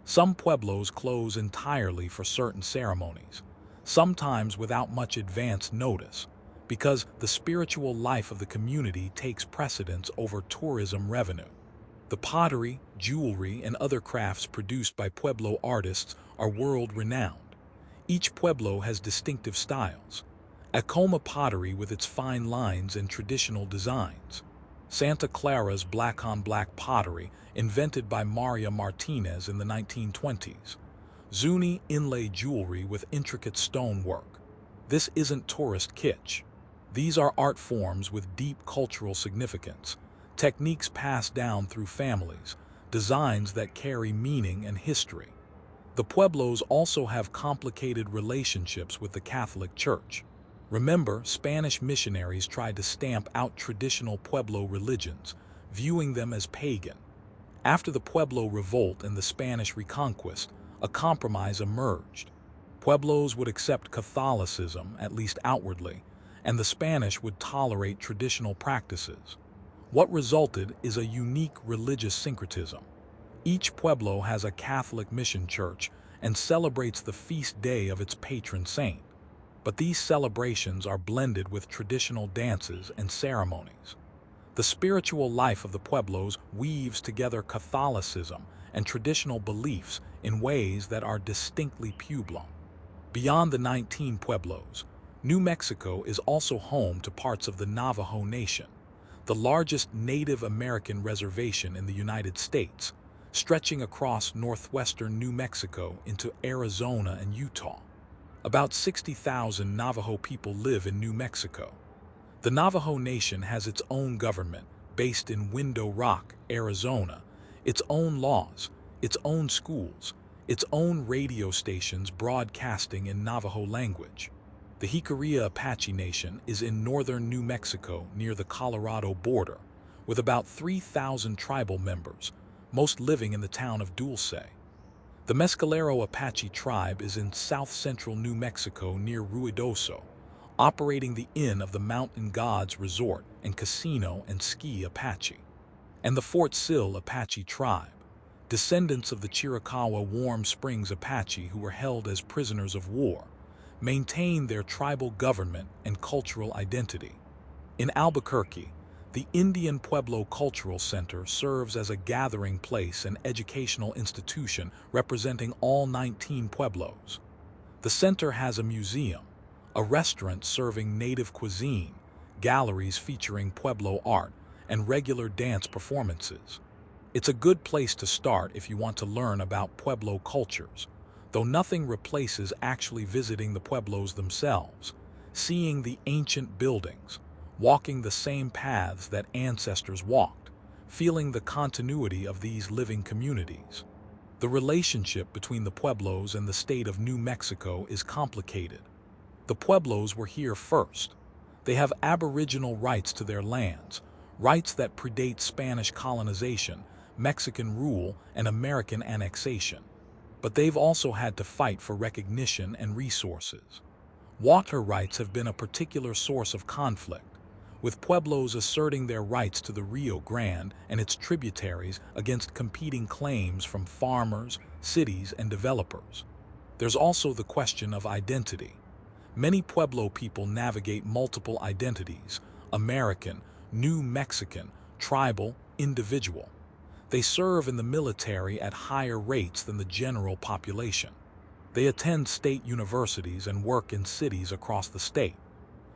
Some pueblos close entirely for certain ceremonies, sometimes without much advance notice, because the spiritual life of the community takes precedence over tourism revenue. The pottery, jewelry, and other crafts produced by pueblo artists are world-renowned. Each pueblo has distinctive styles. Acoma pottery with its fine lines and traditional designs. Santa Clara's black-on-black pottery, invented by Maria Martinez in the 1920s. Zuni inlay jewelry with intricate stonework. This isn't tourist kitsch. These are art forms with deep cultural significance, techniques passed down through families, designs that carry meaning and history. The pueblos also have complicated relationships with the Catholic Church. Remember, Spanish missionaries tried to stamp out traditional Pueblo religions, viewing them as pagan. After the Pueblo Revolt and the Spanish Reconquest, a compromise emerged. Pueblos would accept Catholicism, at least outwardly, and the Spanish would tolerate traditional practices. What resulted is a unique religious syncretism. Each pueblo has a Catholic mission church and celebrates the feast day of its patron saint. But these celebrations are blended with traditional dances and ceremonies. The spiritual life of the pueblos weaves together Catholicism and traditional beliefs in ways that are distinctly Pueblo. Beyond the 19 pueblos, New Mexico is also home to parts of the Navajo Nation, the largest Native American reservation in the United States, stretching across northwestern New Mexico into Arizona and Utah. About 60,000 Navajo people live in New Mexico. The Navajo Nation has its own government, based in Window Rock, Arizona, its own laws, its own schools, its own radio stations broadcasting in Navajo language. The Jicarilla Apache Nation is in northern New Mexico near the Colorado border, with about 3,000 tribal members, most living in the town of Dulce. The Mescalero Apache tribe is in south-central New Mexico near Ruidoso, operating the Inn of the Mountain Gods Resort and Casino and Ski Apache. And the Fort Sill Apache tribe, descendants of the Chiricahua Warm Springs Apache who were held as prisoners of war, maintain their tribal government and cultural identity. In Albuquerque, the Indian Pueblo Cultural Center serves as a gathering place and educational institution representing all 19 pueblos. The center has a museum, a restaurant serving native cuisine, galleries featuring Pueblo art, and regular dance performances. It's a good place to start if you want to learn about Pueblo cultures, though nothing replaces actually visiting the pueblos themselves, seeing the ancient buildings, walking the same paths that ancestors walked, feeling the continuity of these living communities. The relationship between the pueblos and the state of New Mexico is complicated. The pueblos were here first. They have aboriginal rights to their lands, rights that predate Spanish colonization, Mexican rule, and American annexation. But they've also had to fight for recognition and resources. Water rights have been a particular source of conflict, with pueblos asserting their rights to the Rio Grande and its tributaries against competing claims from farmers, cities, and developers. There's also the question of identity. Many Pueblo people navigate multiple identities: American, New Mexican, tribal, individual. They serve in the military at higher rates than the general population. They attend state universities and work in cities across the state.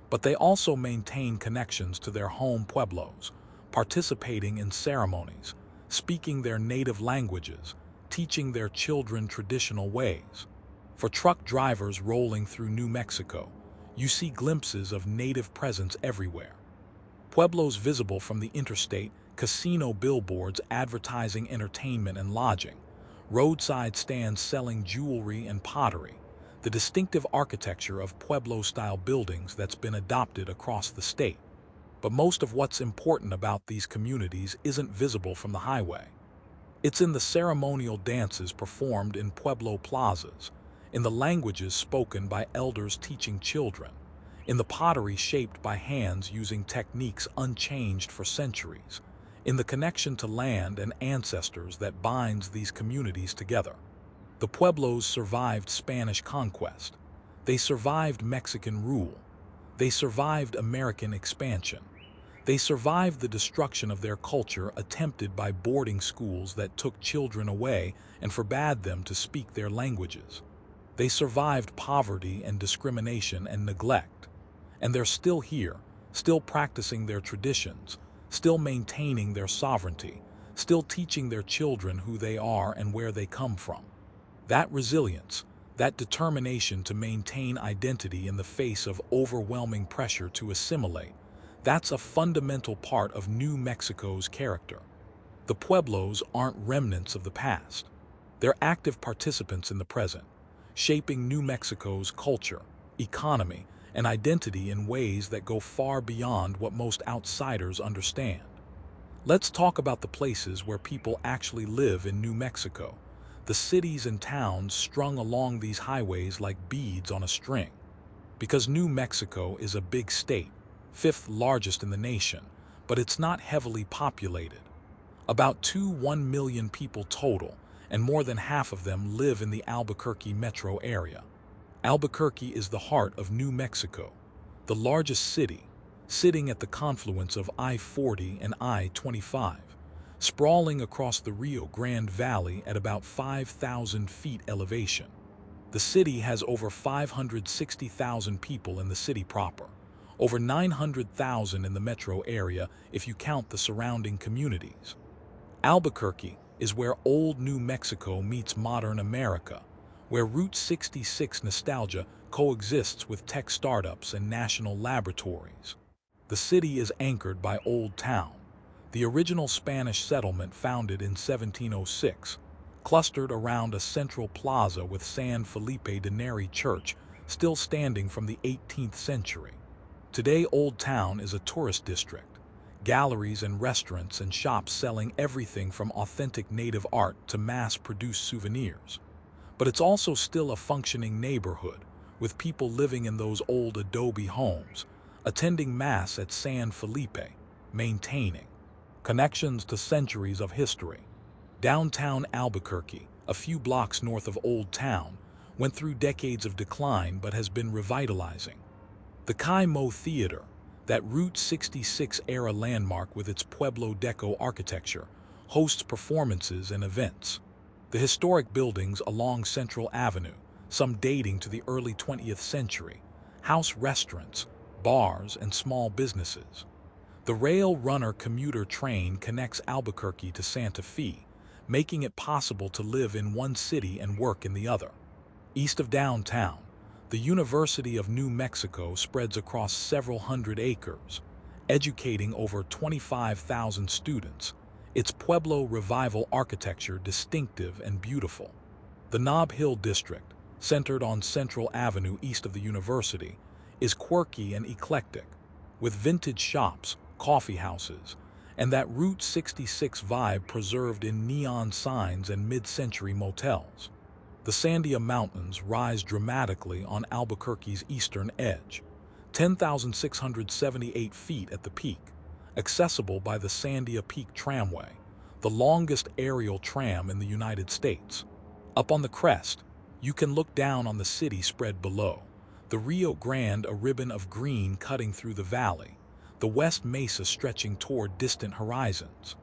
But they also maintain connections to their home pueblos, participating in ceremonies, speaking their native languages, teaching their children traditional ways. For truck drivers rolling through New Mexico, you see glimpses of native presence everywhere. Pueblos visible from the interstate, casino billboards advertising entertainment and lodging, roadside stands selling jewelry and pottery, the distinctive architecture of Pueblo-style buildings that's been adopted across the state. But most of what's important about these communities isn't visible from the highway. It's in the ceremonial dances performed in Pueblo plazas, in the languages spoken by elders teaching children, in the pottery shaped by hands using techniques unchanged for centuries, in the connection to land and ancestors that binds these communities together. The Pueblos survived Spanish conquest. They survived Mexican rule. They survived American expansion. They survived the destruction of their culture attempted by boarding schools that took children away and forbade them to speak their languages. They survived poverty and discrimination and neglect. And they're still here, still practicing their traditions, still maintaining their sovereignty, still teaching their children who they are and where they come from. That resilience, that determination to maintain identity in the face of overwhelming pressure to assimilate, that's a fundamental part of New Mexico's character. The Pueblos aren't remnants of the past. They're active participants in the present, shaping New Mexico's culture, economy, and identity in ways that go far beyond what most outsiders understand. Let's talk about the places where people actually live in New Mexico, the cities and towns strung along these highways like beads on a string. Because New Mexico is a big state, fifth largest in the nation, but it's not heavily populated. About 1 million people total, and more than half of them live in the Albuquerque metro area. Albuquerque is the heart of New Mexico, the largest city, sitting at the confluence of I-40 and I-25, sprawling across the Rio Grande Valley at about 5,000 feet elevation. The city has over 560,000 people in the city proper, over 900,000 in the metro area if you count the surrounding communities. Albuquerque is where old New Mexico meets modern America, where Route 66 nostalgia coexists with tech startups and national laboratories. The city is anchored by Old Town, the original Spanish settlement founded in 1706, clustered around a central plaza with San Felipe de Neri Church still standing from the 18th century. Today, Old Town is a tourist district, galleries and restaurants and shops selling everything from authentic native art to mass-produced souvenirs. But it's also still a functioning neighborhood, with people living in those old adobe homes, attending Mass at San Felipe, maintaining connections to centuries of history. Downtown Albuquerque, a few blocks north of Old Town, went through decades of decline but has been revitalizing. The Chi-Mo Theater, that Route 66-era landmark with its Pueblo Deco architecture, hosts performances and events. The historic buildings along Central Avenue, some dating to the early 20th century, house restaurants, bars, and small businesses. The Rail Runner commuter train connects Albuquerque to Santa Fe, making it possible to live in one city and work in the other. East of downtown, the University of New Mexico spreads across several hundred acres, educating over 25,000 students, its Pueblo revival architecture distinctive and beautiful. The Nob Hill District, centered on Central Avenue east of the university, is quirky and eclectic, with vintage shops, coffee houses, and that Route 66 vibe preserved in neon signs and mid-century motels. The Sandia Mountains rise dramatically on Albuquerque's eastern edge, 10,678 feet at the peak, accessible by the Sandia Peak Tramway, the longest aerial tram in the United States. Up on the crest, you can look down on the city spread below, the Rio Grande a ribbon of green cutting through the valley, the West Mesa stretching toward distant horizons.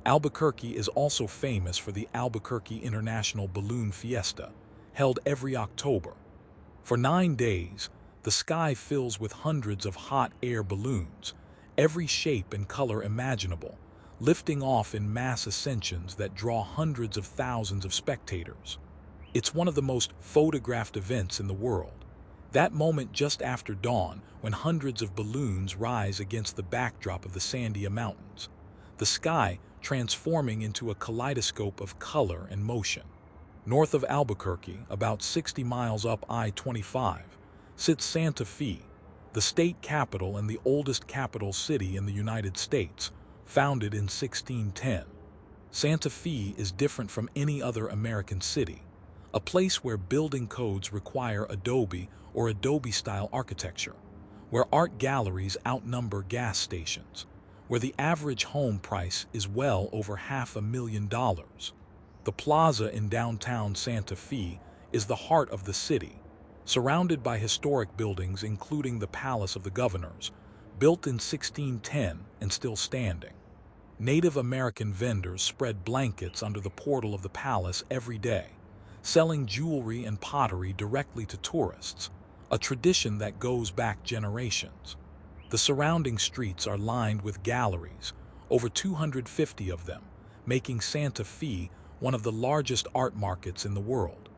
Albuquerque is also famous for the Albuquerque International Balloon Fiesta, held every October. For 9 days, the sky fills with hundreds of hot air balloons, every shape and color imaginable, lifting off in mass ascensions that draw hundreds of thousands of spectators. It's one of the most photographed events in the world. That moment just after dawn, when hundreds of balloons rise against the backdrop of the Sandia Mountains, the sky transforming into a kaleidoscope of color and motion. North of Albuquerque, about 60 miles up I-25, sits Santa Fe, the state capital and the oldest capital city in the United States, founded in 1610. Santa Fe is different from any other American city, a place where building codes require adobe or adobe-style architecture, where art galleries outnumber gas stations, where the average home price is well over $500,000. The plaza in downtown Santa Fe is the heart of the city, surrounded by historic buildings including the Palace of the Governors, built in 1610 and still standing. Native American vendors spread blankets under the portal of the palace every day, selling jewelry and pottery directly to tourists, a tradition that goes back generations. The surrounding streets are lined with galleries, over 250 of them, making Santa Fe one of the largest art markets in the world.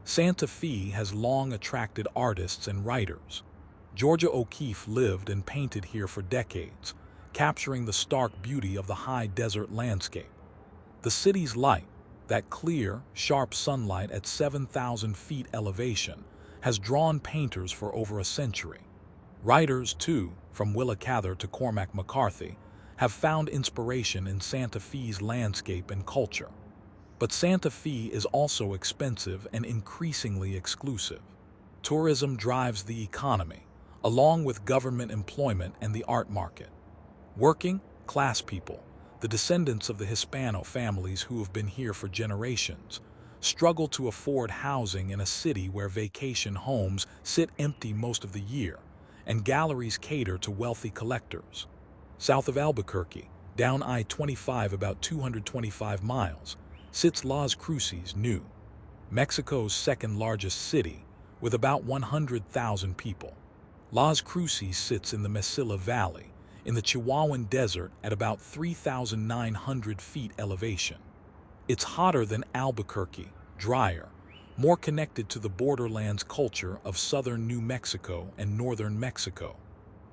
Santa Fe has long attracted artists and writers. Georgia O'Keeffe lived and painted here for decades, capturing the stark beauty of the high desert landscape. The city's light, that clear, sharp sunlight at 7,000 feet elevation, has drawn painters for over a century. Writers, too, from Willa Cather to Cormac McCarthy, have found inspiration in Santa Fe's landscape and culture. But Santa Fe is also expensive and increasingly exclusive. Tourism drives the economy, along with government employment and the art market. Working class people, the descendants of the Hispano families who have been here for generations, struggle to afford housing in a city where vacation homes sit empty most of the year, and galleries cater to wealthy collectors. South of Albuquerque, down I-25 about 225 miles, sits Las Cruces, New Mexico's second largest city, with about 100,000 people. Las Cruces sits in the Mesilla Valley, in the Chihuahuan Desert at about 3,900 feet elevation. It's hotter than Albuquerque, drier, more connected to the borderlands culture of southern New Mexico and northern Mexico.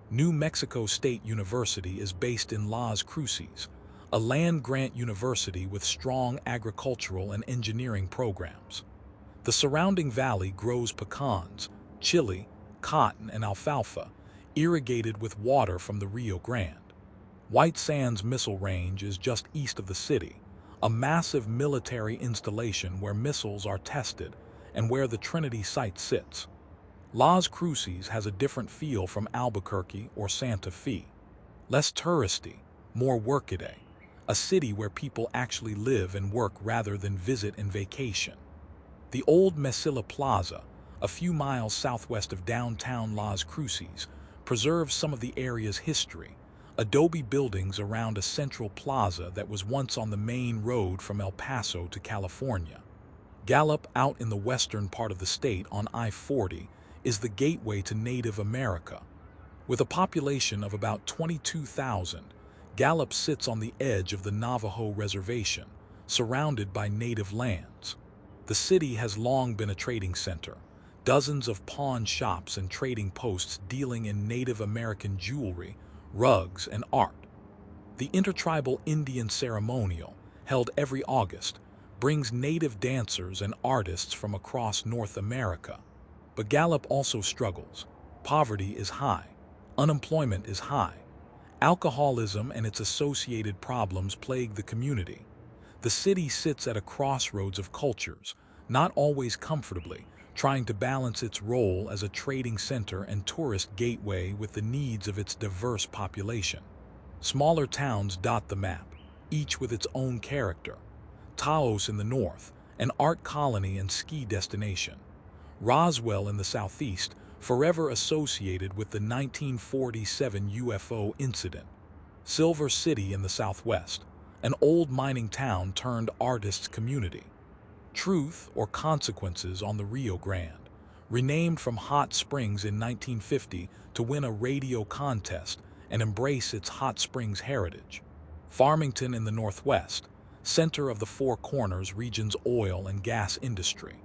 New Mexico State University is based in Las Cruces, a land-grant university with strong agricultural and engineering programs. The surrounding valley grows pecans, chile, cotton, and alfalfa, irrigated with water from the Rio Grande. White Sands Missile Range is just east of the city, a massive military installation where missiles are tested and where the Trinity site sits. Las Cruces has a different feel from Albuquerque or Santa Fe. Less touristy, more workaday, a city where people actually live and work rather than visit and vacation. The old Mesilla Plaza, a few miles southwest of downtown Las Cruces, preserves some of the area's history, adobe buildings around a central plaza that was once on the main road from El Paso to California. Gallup, out in the western part of the state on I-40, is the gateway to Native America. With a population of about 22,000, Gallup sits on the edge of the Navajo Reservation, surrounded by native lands. The city has long been a trading center, dozens of pawn shops and trading posts dealing in Native American jewelry, rugs, and art. The Intertribal Indian Ceremonial, held every August, brings native dancers and artists from across North America. But Gallup also struggles. Poverty is high. Unemployment is high. Alcoholism and its associated problems plague the community. The city sits at a crossroads of cultures, not always comfortably, trying to balance its role as a trading center and tourist gateway with the needs of its diverse population. Smaller towns dot the map, each with its own character. Taos in the north, an art colony and ski destination. Roswell in the southeast, forever associated with the 1947 UFO incident. Silver City in the southwest, an old mining town turned artists' community. Truth or Consequences on the Rio Grande, renamed from Hot Springs in 1950 to win a radio contest and embrace its hot springs heritage. Farmington in the northwest, center of the Four Corners region's oil and gas industry.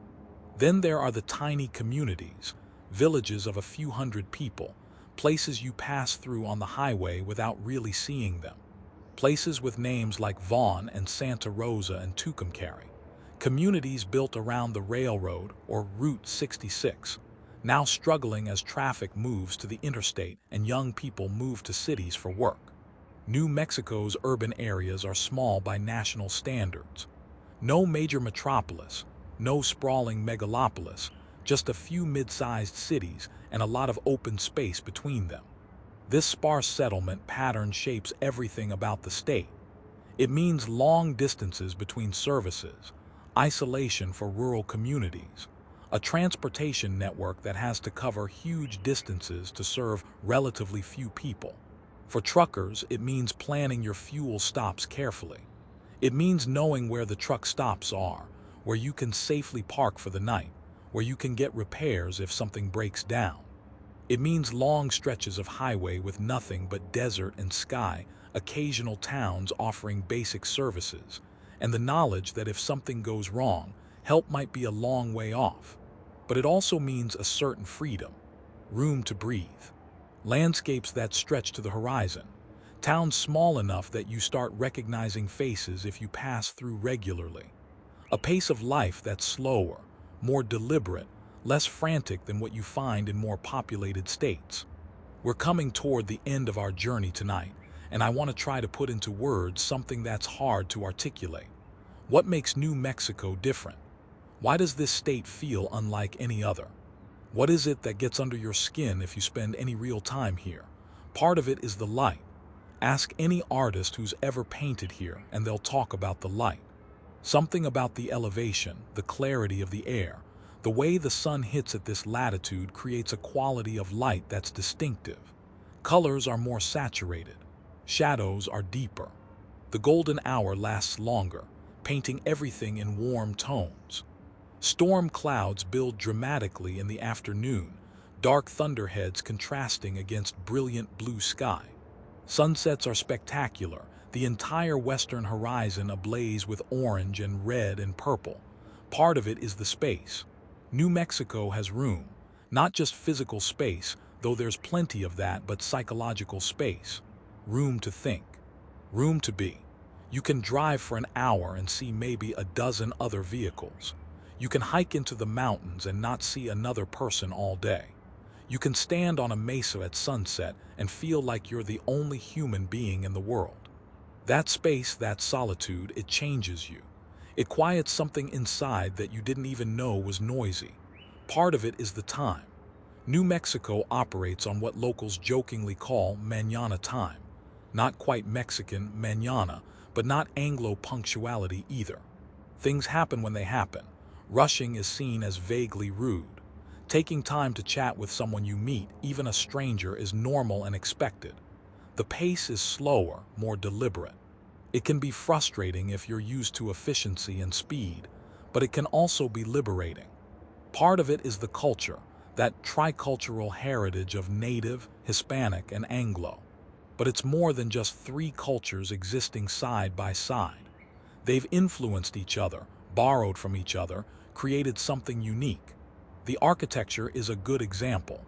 Then there are the tiny communities, villages of a few hundred people, places you pass through on the highway without really seeing them. Places with names like Vaughn and Santa Rosa and Tucumcari. Communities built around the railroad or Route 66, now struggling as traffic moves to the interstate and young people move to cities for work. New Mexico's urban areas are small by national standards. No major metropolis, no sprawling megalopolis, just a few mid-sized cities and a lot of open space between them. This sparse settlement pattern shapes everything about the state. It means long distances between services, isolation for rural communities, a transportation network that has to cover huge distances to serve relatively few people. For truckers, it means planning your fuel stops carefully. It means knowing where the truck stops are, where you can safely park for the night, where you can get repairs if something breaks down. It means long stretches of highway with nothing but desert and sky, occasional towns offering basic services, and the knowledge that if something goes wrong, help might be a long way off. But it also means a certain freedom, room to breathe, landscapes that stretch to the horizon, towns small enough that you start recognizing faces if you pass through regularly. A pace of life that's slower, more deliberate, less frantic than what you find in more populated states. We're coming toward the end of our journey tonight, and I want to try to put into words something that's hard to articulate. What makes New Mexico different? Why does this state feel unlike any other? What is it that gets under your skin if you spend any real time here? Part of it is the light. Ask any artist who's ever painted here, and they'll talk about the light. Something about the elevation, the clarity of the air, the way the sun hits at this latitude creates a quality of light that's distinctive. Colors are more saturated. Shadows are deeper. The golden hour lasts longer, painting everything in warm tones. Storm clouds build dramatically in the afternoon, dark thunderheads contrasting against brilliant blue sky. Sunsets are spectacular, the entire western horizon ablaze with orange and red and purple. Part of it is the space. New Mexico has room, not just physical space, though there's plenty of that, but psychological space. Room to think. Room to be. You can drive for an hour and see maybe a dozen other vehicles. You can hike into the mountains and not see another person all day. You can stand on a mesa at sunset and feel like you're the only human being in the world. That space, that solitude, it changes you. It quiets something inside that you didn't even know was noisy. Part of it is the time. New Mexico operates on what locals jokingly call mañana time. Not quite Mexican mañana, but not Anglo punctuality either. Things happen when they happen. Rushing is seen as vaguely rude. Taking time to chat with someone you meet, even a stranger, is normal and expected. The pace is slower, more deliberate. It can be frustrating if you're used to efficiency and speed, but it can also be liberating. Part of it is the culture, that tricultural heritage of Native, Hispanic, and Anglo. But it's more than just three cultures existing side by side. They've influenced each other, borrowed from each other, created something unique. The architecture is a good example.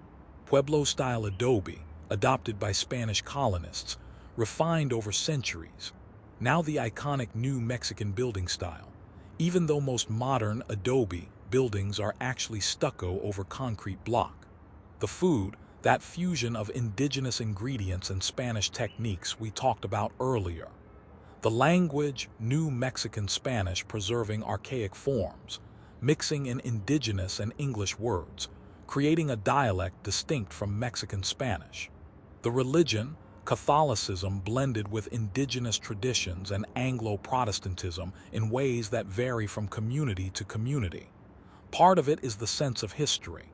Pueblo-style adobe, adopted by Spanish colonists, refined over centuries. Now the iconic new Mexican building style. Even though most modern adobe buildings are actually stucco over concrete block. The food, that fusion of indigenous ingredients and Spanish techniques we talked about earlier. The language, new Mexican Spanish preserving archaic forms, mixing in indigenous and English words, creating a dialect distinct from Mexican Spanish. The religion, Catholicism blended with indigenous traditions and Anglo-Protestantism in ways that vary from community to community. Part of it is the sense of history.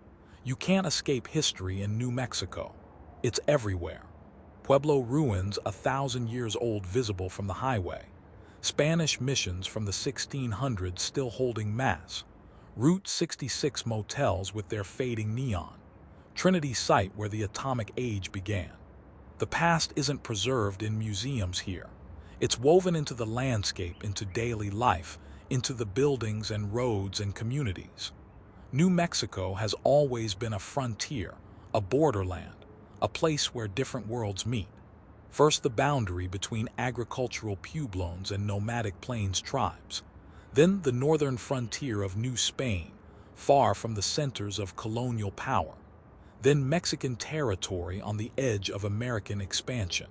You can't escape history in New Mexico. It's everywhere. Pueblo ruins 1,000 years old visible from the highway. Spanish missions from the 1600s still holding mass. Route 66 motels with their fading neon. Trinity site where the atomic age began. The past isn't preserved in museums here. It's woven into the landscape, into daily life, into the buildings and roads and communities. New Mexico has always been a frontier, a borderland, a place where different worlds meet. First the boundary between agricultural pueblos and nomadic plains tribes. Then the northern frontier of New Spain, far from the centers of colonial power. Then Mexican territory on the edge of American expansion.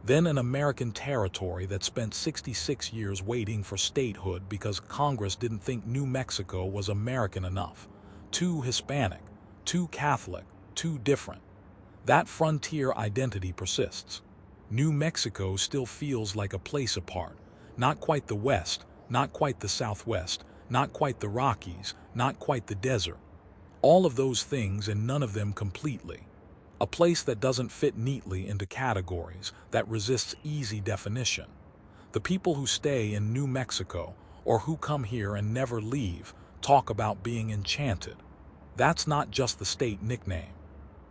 Then an American territory that spent 66 years waiting for statehood because Congress didn't think New Mexico was American enough. Too Hispanic, too Catholic, too different. That frontier identity persists. New Mexico still feels like a place apart, not quite the West, not quite the Southwest, not quite the Rockies, not quite the desert. All of those things and none of them completely. A place that doesn't fit neatly into categories, that resists easy definition. The people who stay in New Mexico, or who come here and never leave, talk about being enchanted. That's not just the state nickname.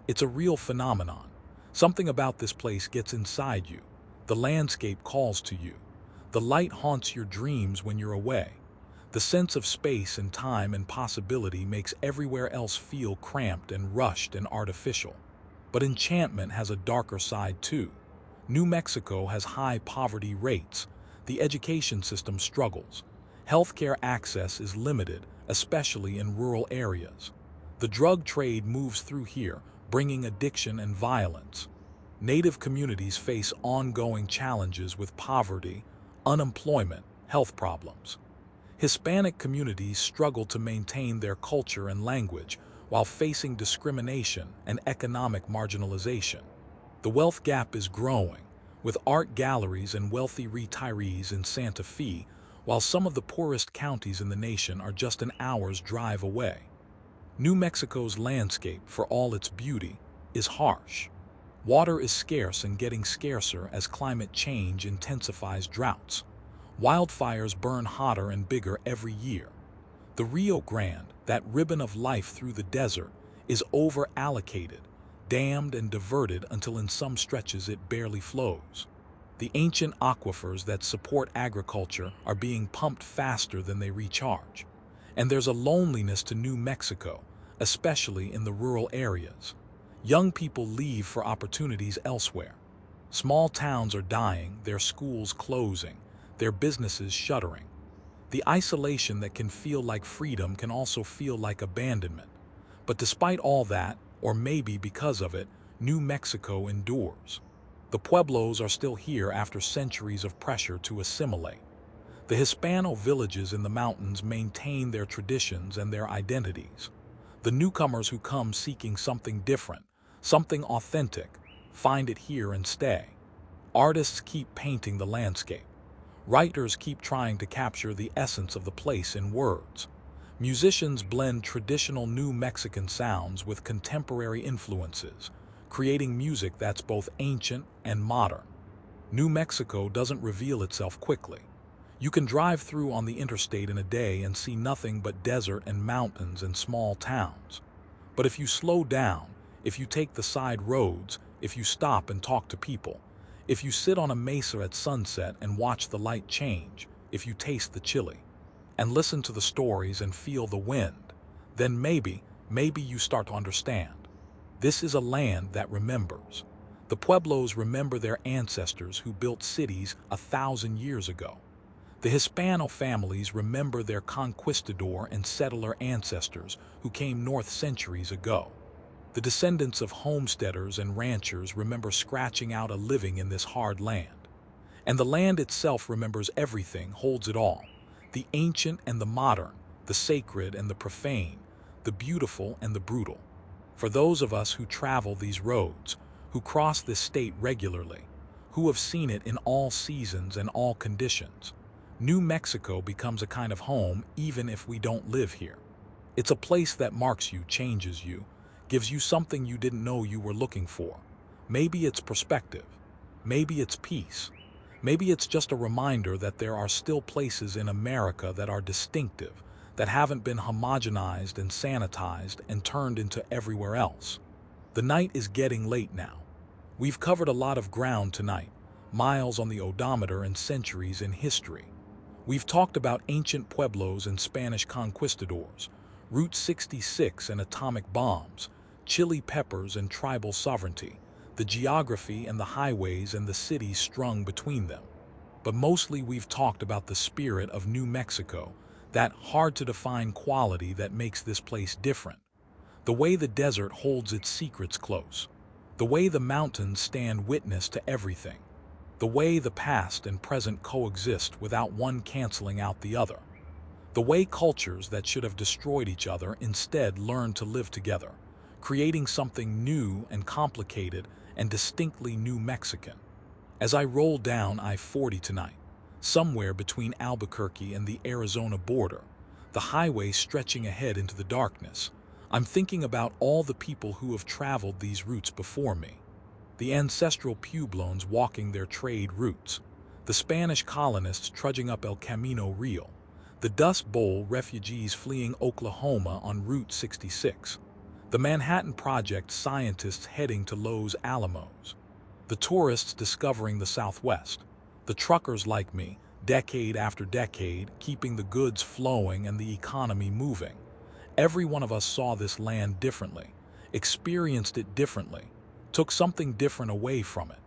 It's a real phenomenon. Something about this place gets inside you. The landscape calls to you. The light haunts your dreams when you're away. The sense of space and time and possibility makes everywhere else feel cramped and rushed and artificial. But enchantment has a darker side too. New Mexico has high poverty rates. The education system struggles. Healthcare access is limited, especially in rural areas. The drug trade moves through here, bringing addiction and violence. Native communities face ongoing challenges with poverty, unemployment, health problems. Hispanic communities struggle to maintain their culture and language while facing discrimination and economic marginalization. The wealth gap is growing, with art galleries and wealthy retirees in Santa Fe, while some of the poorest counties in the nation are just an hour's drive away. New Mexico's landscape, for all its beauty, is harsh. Water is scarce and getting scarcer as climate change intensifies droughts. Wildfires burn hotter and bigger every year. The Rio Grande, that ribbon of life through the desert, is over-allocated, dammed and diverted until in some stretches it barely flows. The ancient aquifers that support agriculture are being pumped faster than they recharge. And there's a loneliness to New Mexico, especially in the rural areas. Young people leave for opportunities elsewhere. Small towns are dying, their schools closing, their businesses shuttering. The isolation that can feel like freedom can also feel like abandonment. But despite all that, or maybe because of it, New Mexico endures. The pueblos are still here after centuries of pressure to assimilate. The Hispano villages in the mountains maintain their traditions and their identities. The newcomers who come seeking something different, something authentic, find it here and stay. Artists keep painting the landscape. Writers keep trying to capture the essence of the place in words. Musicians blend traditional New Mexican sounds with contemporary influences, creating music that's both ancient and modern. New Mexico doesn't reveal itself quickly. You can drive through on the interstate in a day and see nothing but desert and mountains and small towns. But if you slow down, if you take the side roads, if you stop and talk to people, if you sit on a mesa at sunset and watch the light change, if you taste the chili, and listen to the stories and feel the wind, then maybe you start to understand. This is a land that remembers. The Pueblos remember their ancestors who built cities 1,000 years ago. The Hispano families remember their conquistador and settler ancestors who came north centuries ago. The descendants of homesteaders and ranchers remember scratching out a living in this hard land. And the land itself remembers everything, holds it all. The ancient and the modern, the sacred and the profane, the beautiful and the brutal. For those of us who travel these roads, who cross this state regularly, who have seen it in all seasons and all conditions, New Mexico becomes a kind of home even if we don't live here. It's a place that marks you, changes you, gives you something you didn't know you were looking for. Maybe it's perspective. Maybe it's peace. Maybe it's just a reminder that there are still places in America that are distinctive, that haven't been homogenized and sanitized and turned into everywhere else. The night is getting late now. We've covered a lot of ground tonight, miles on the odometer and centuries in history. We've talked about ancient pueblos and Spanish conquistadors, Route 66 and atomic bombs, chili peppers and tribal sovereignty, the geography and the highways and the cities strung between them. But mostly we've talked about the spirit of New Mexico, that hard-to-define quality that makes this place different. The way the desert holds its secrets close. The way the mountains stand witness to everything. The way the past and present coexist without one canceling out the other. The way cultures that should have destroyed each other instead learn to live together, creating something new and complicated and distinctly New Mexican. As I roll down I-40 tonight, somewhere between Albuquerque and the Arizona border, the highway stretching ahead into the darkness, I'm thinking about all the people who have traveled these routes before me. The ancestral Puebloans walking their trade routes, the Spanish colonists trudging up El Camino Real, the Dust Bowl refugees fleeing Oklahoma on Route 66, the Manhattan Project scientists heading to Los Alamos, the tourists discovering the Southwest, the truckers like me, decade after decade, keeping the goods flowing and the economy moving. Every one of us saw this land differently, experienced it differently, took something different away from it.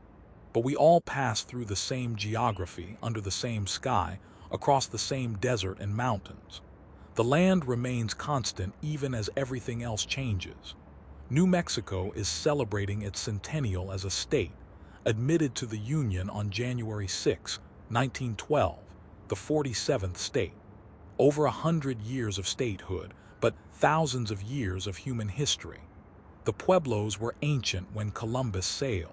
But we all passed through the same geography, under the same sky, across the same desert and mountains. The land remains constant even as everything else changes. New Mexico is celebrating its centennial as a state, admitted to the Union on January 6, 1912, the 47th state. Over 100 years of statehood, but thousands of years of human history. The Pueblos were ancient when Columbus sailed.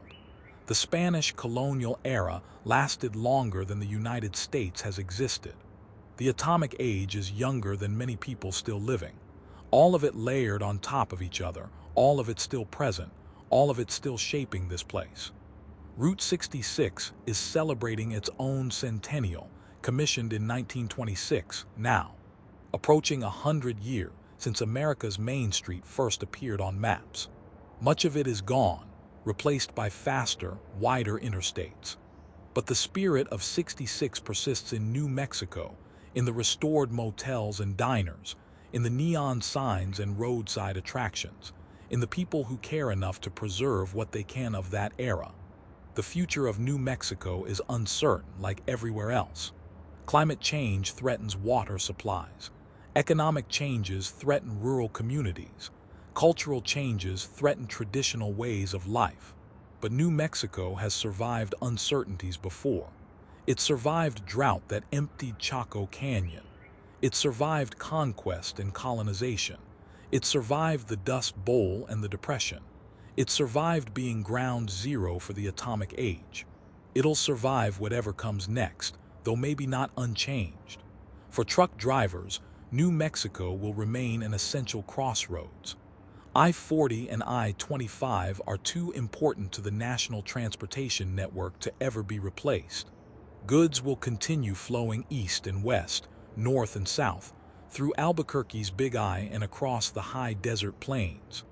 The Spanish colonial era lasted longer than the United States has existed. The atomic age is younger than many people still living. All of it layered on top of each other, all of it still present, all of it still shaping this place. Route 66 is celebrating its own centennial, commissioned in 1926, now. Approaching 100 years, since America's Main Street first appeared on maps. Much of it is gone, replaced by faster, wider interstates. But the spirit of '66 persists in New Mexico, in the restored motels and diners, in the neon signs and roadside attractions, in the people who care enough to preserve what they can of that era. The future of New Mexico is uncertain, like everywhere else. Climate change threatens water supplies. Economic changes threaten rural communities. Cultural changes threaten traditional ways of life. But New Mexico has survived uncertainties before. It survived drought that emptied Chaco Canyon. It survived conquest and colonization. It survived the Dust Bowl and the Depression. It survived being ground zero for the atomic age. It'll survive whatever comes next, though maybe not unchanged. For truck drivers, New Mexico will remain an essential crossroads. I-40 and I-25 are too important to the national transportation network to ever be replaced. Goods will continue flowing east and west, north and south, through Albuquerque's Big Eye and across the high desert plains.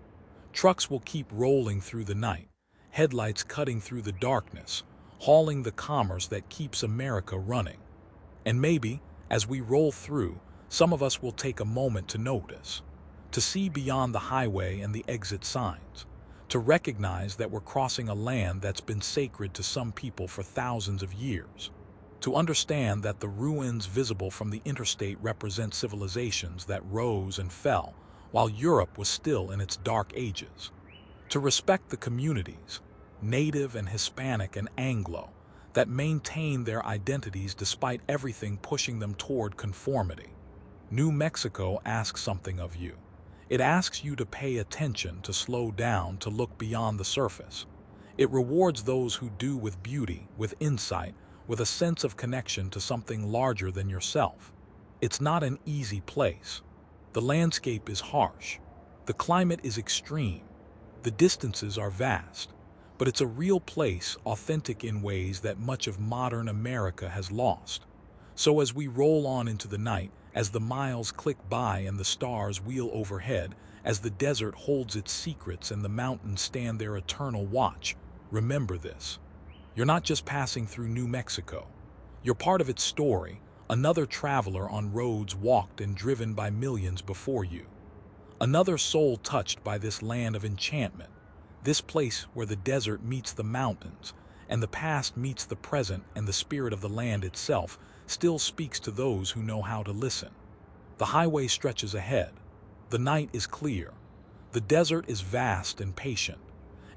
Trucks will keep rolling through the night, headlights cutting through the darkness, hauling the commerce that keeps America running. And maybe, as we roll through, some of us will take a moment to notice, to see beyond the highway and the exit signs, to recognize that we're crossing a land that's been sacred to some people for thousands of years, to understand that the ruins visible from the interstate represent civilizations that rose and fell while Europe was still in its dark ages, to respect the communities, Native and Hispanic and Anglo, that maintain their identities despite everything pushing them toward conformity. New Mexico asks something of you. It asks you to pay attention, to slow down, to look beyond the surface. It rewards those who do with beauty, with insight, with a sense of connection to something larger than yourself. It's not an easy place. The landscape is harsh. The climate is extreme. The distances are vast. But it's a real place, authentic in ways that much of modern America has lost. So as we roll on into the night, as the miles click by and the stars wheel overhead, as the desert holds its secrets and the mountains stand their eternal watch, remember this. You're not just passing through New Mexico. You're part of its story, another traveler on roads walked and driven by millions before you. Another soul touched by this land of enchantment, this place where the desert meets the mountains, and the past meets the present, and the spirit of the land itself still speaks to those who know how to listen. The highway stretches ahead. The night is clear. The desert is vast and patient.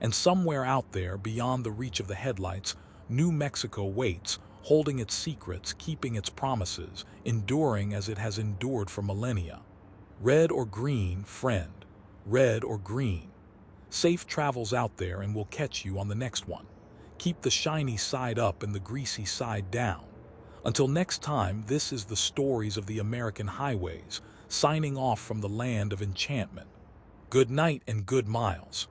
And somewhere out there, beyond the reach of the headlights, New Mexico waits, holding its secrets, keeping its promises, enduring as it has endured for millennia. Red or green, friend. Red or green. Safe travels out there, and we'll catch you on the next one. Keep the shiny side up and the greasy side down. Until next time, this is the Stories of the American Highways, signing off from the Land of Enchantment. Good night and good miles.